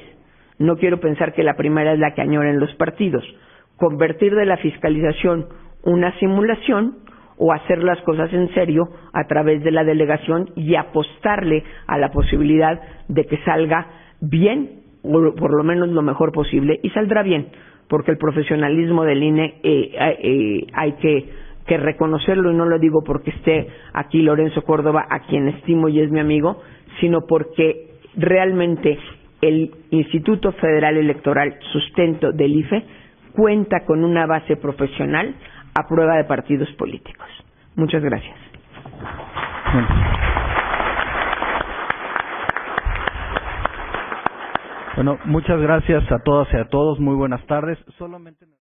No quiero pensar que la primera es la que añoran los partidos: convertir de la fiscalización una simulación o hacer las cosas en serio a través de la delegación y apostarle a la posibilidad de que salga bien, o por lo menos lo mejor posible, y saldrá bien, porque el profesionalismo del INE hay que reconocerlo, y no lo digo porque esté aquí Lorenzo Córdoba, a quien estimo y es mi amigo, sino porque realmente el Instituto Federal Electoral, sustento del IFE, cuenta con una base profesional a prueba de partidos políticos. Muchas gracias. Bueno, muchas gracias a todas y a todos. Muy buenas tardes. Solamente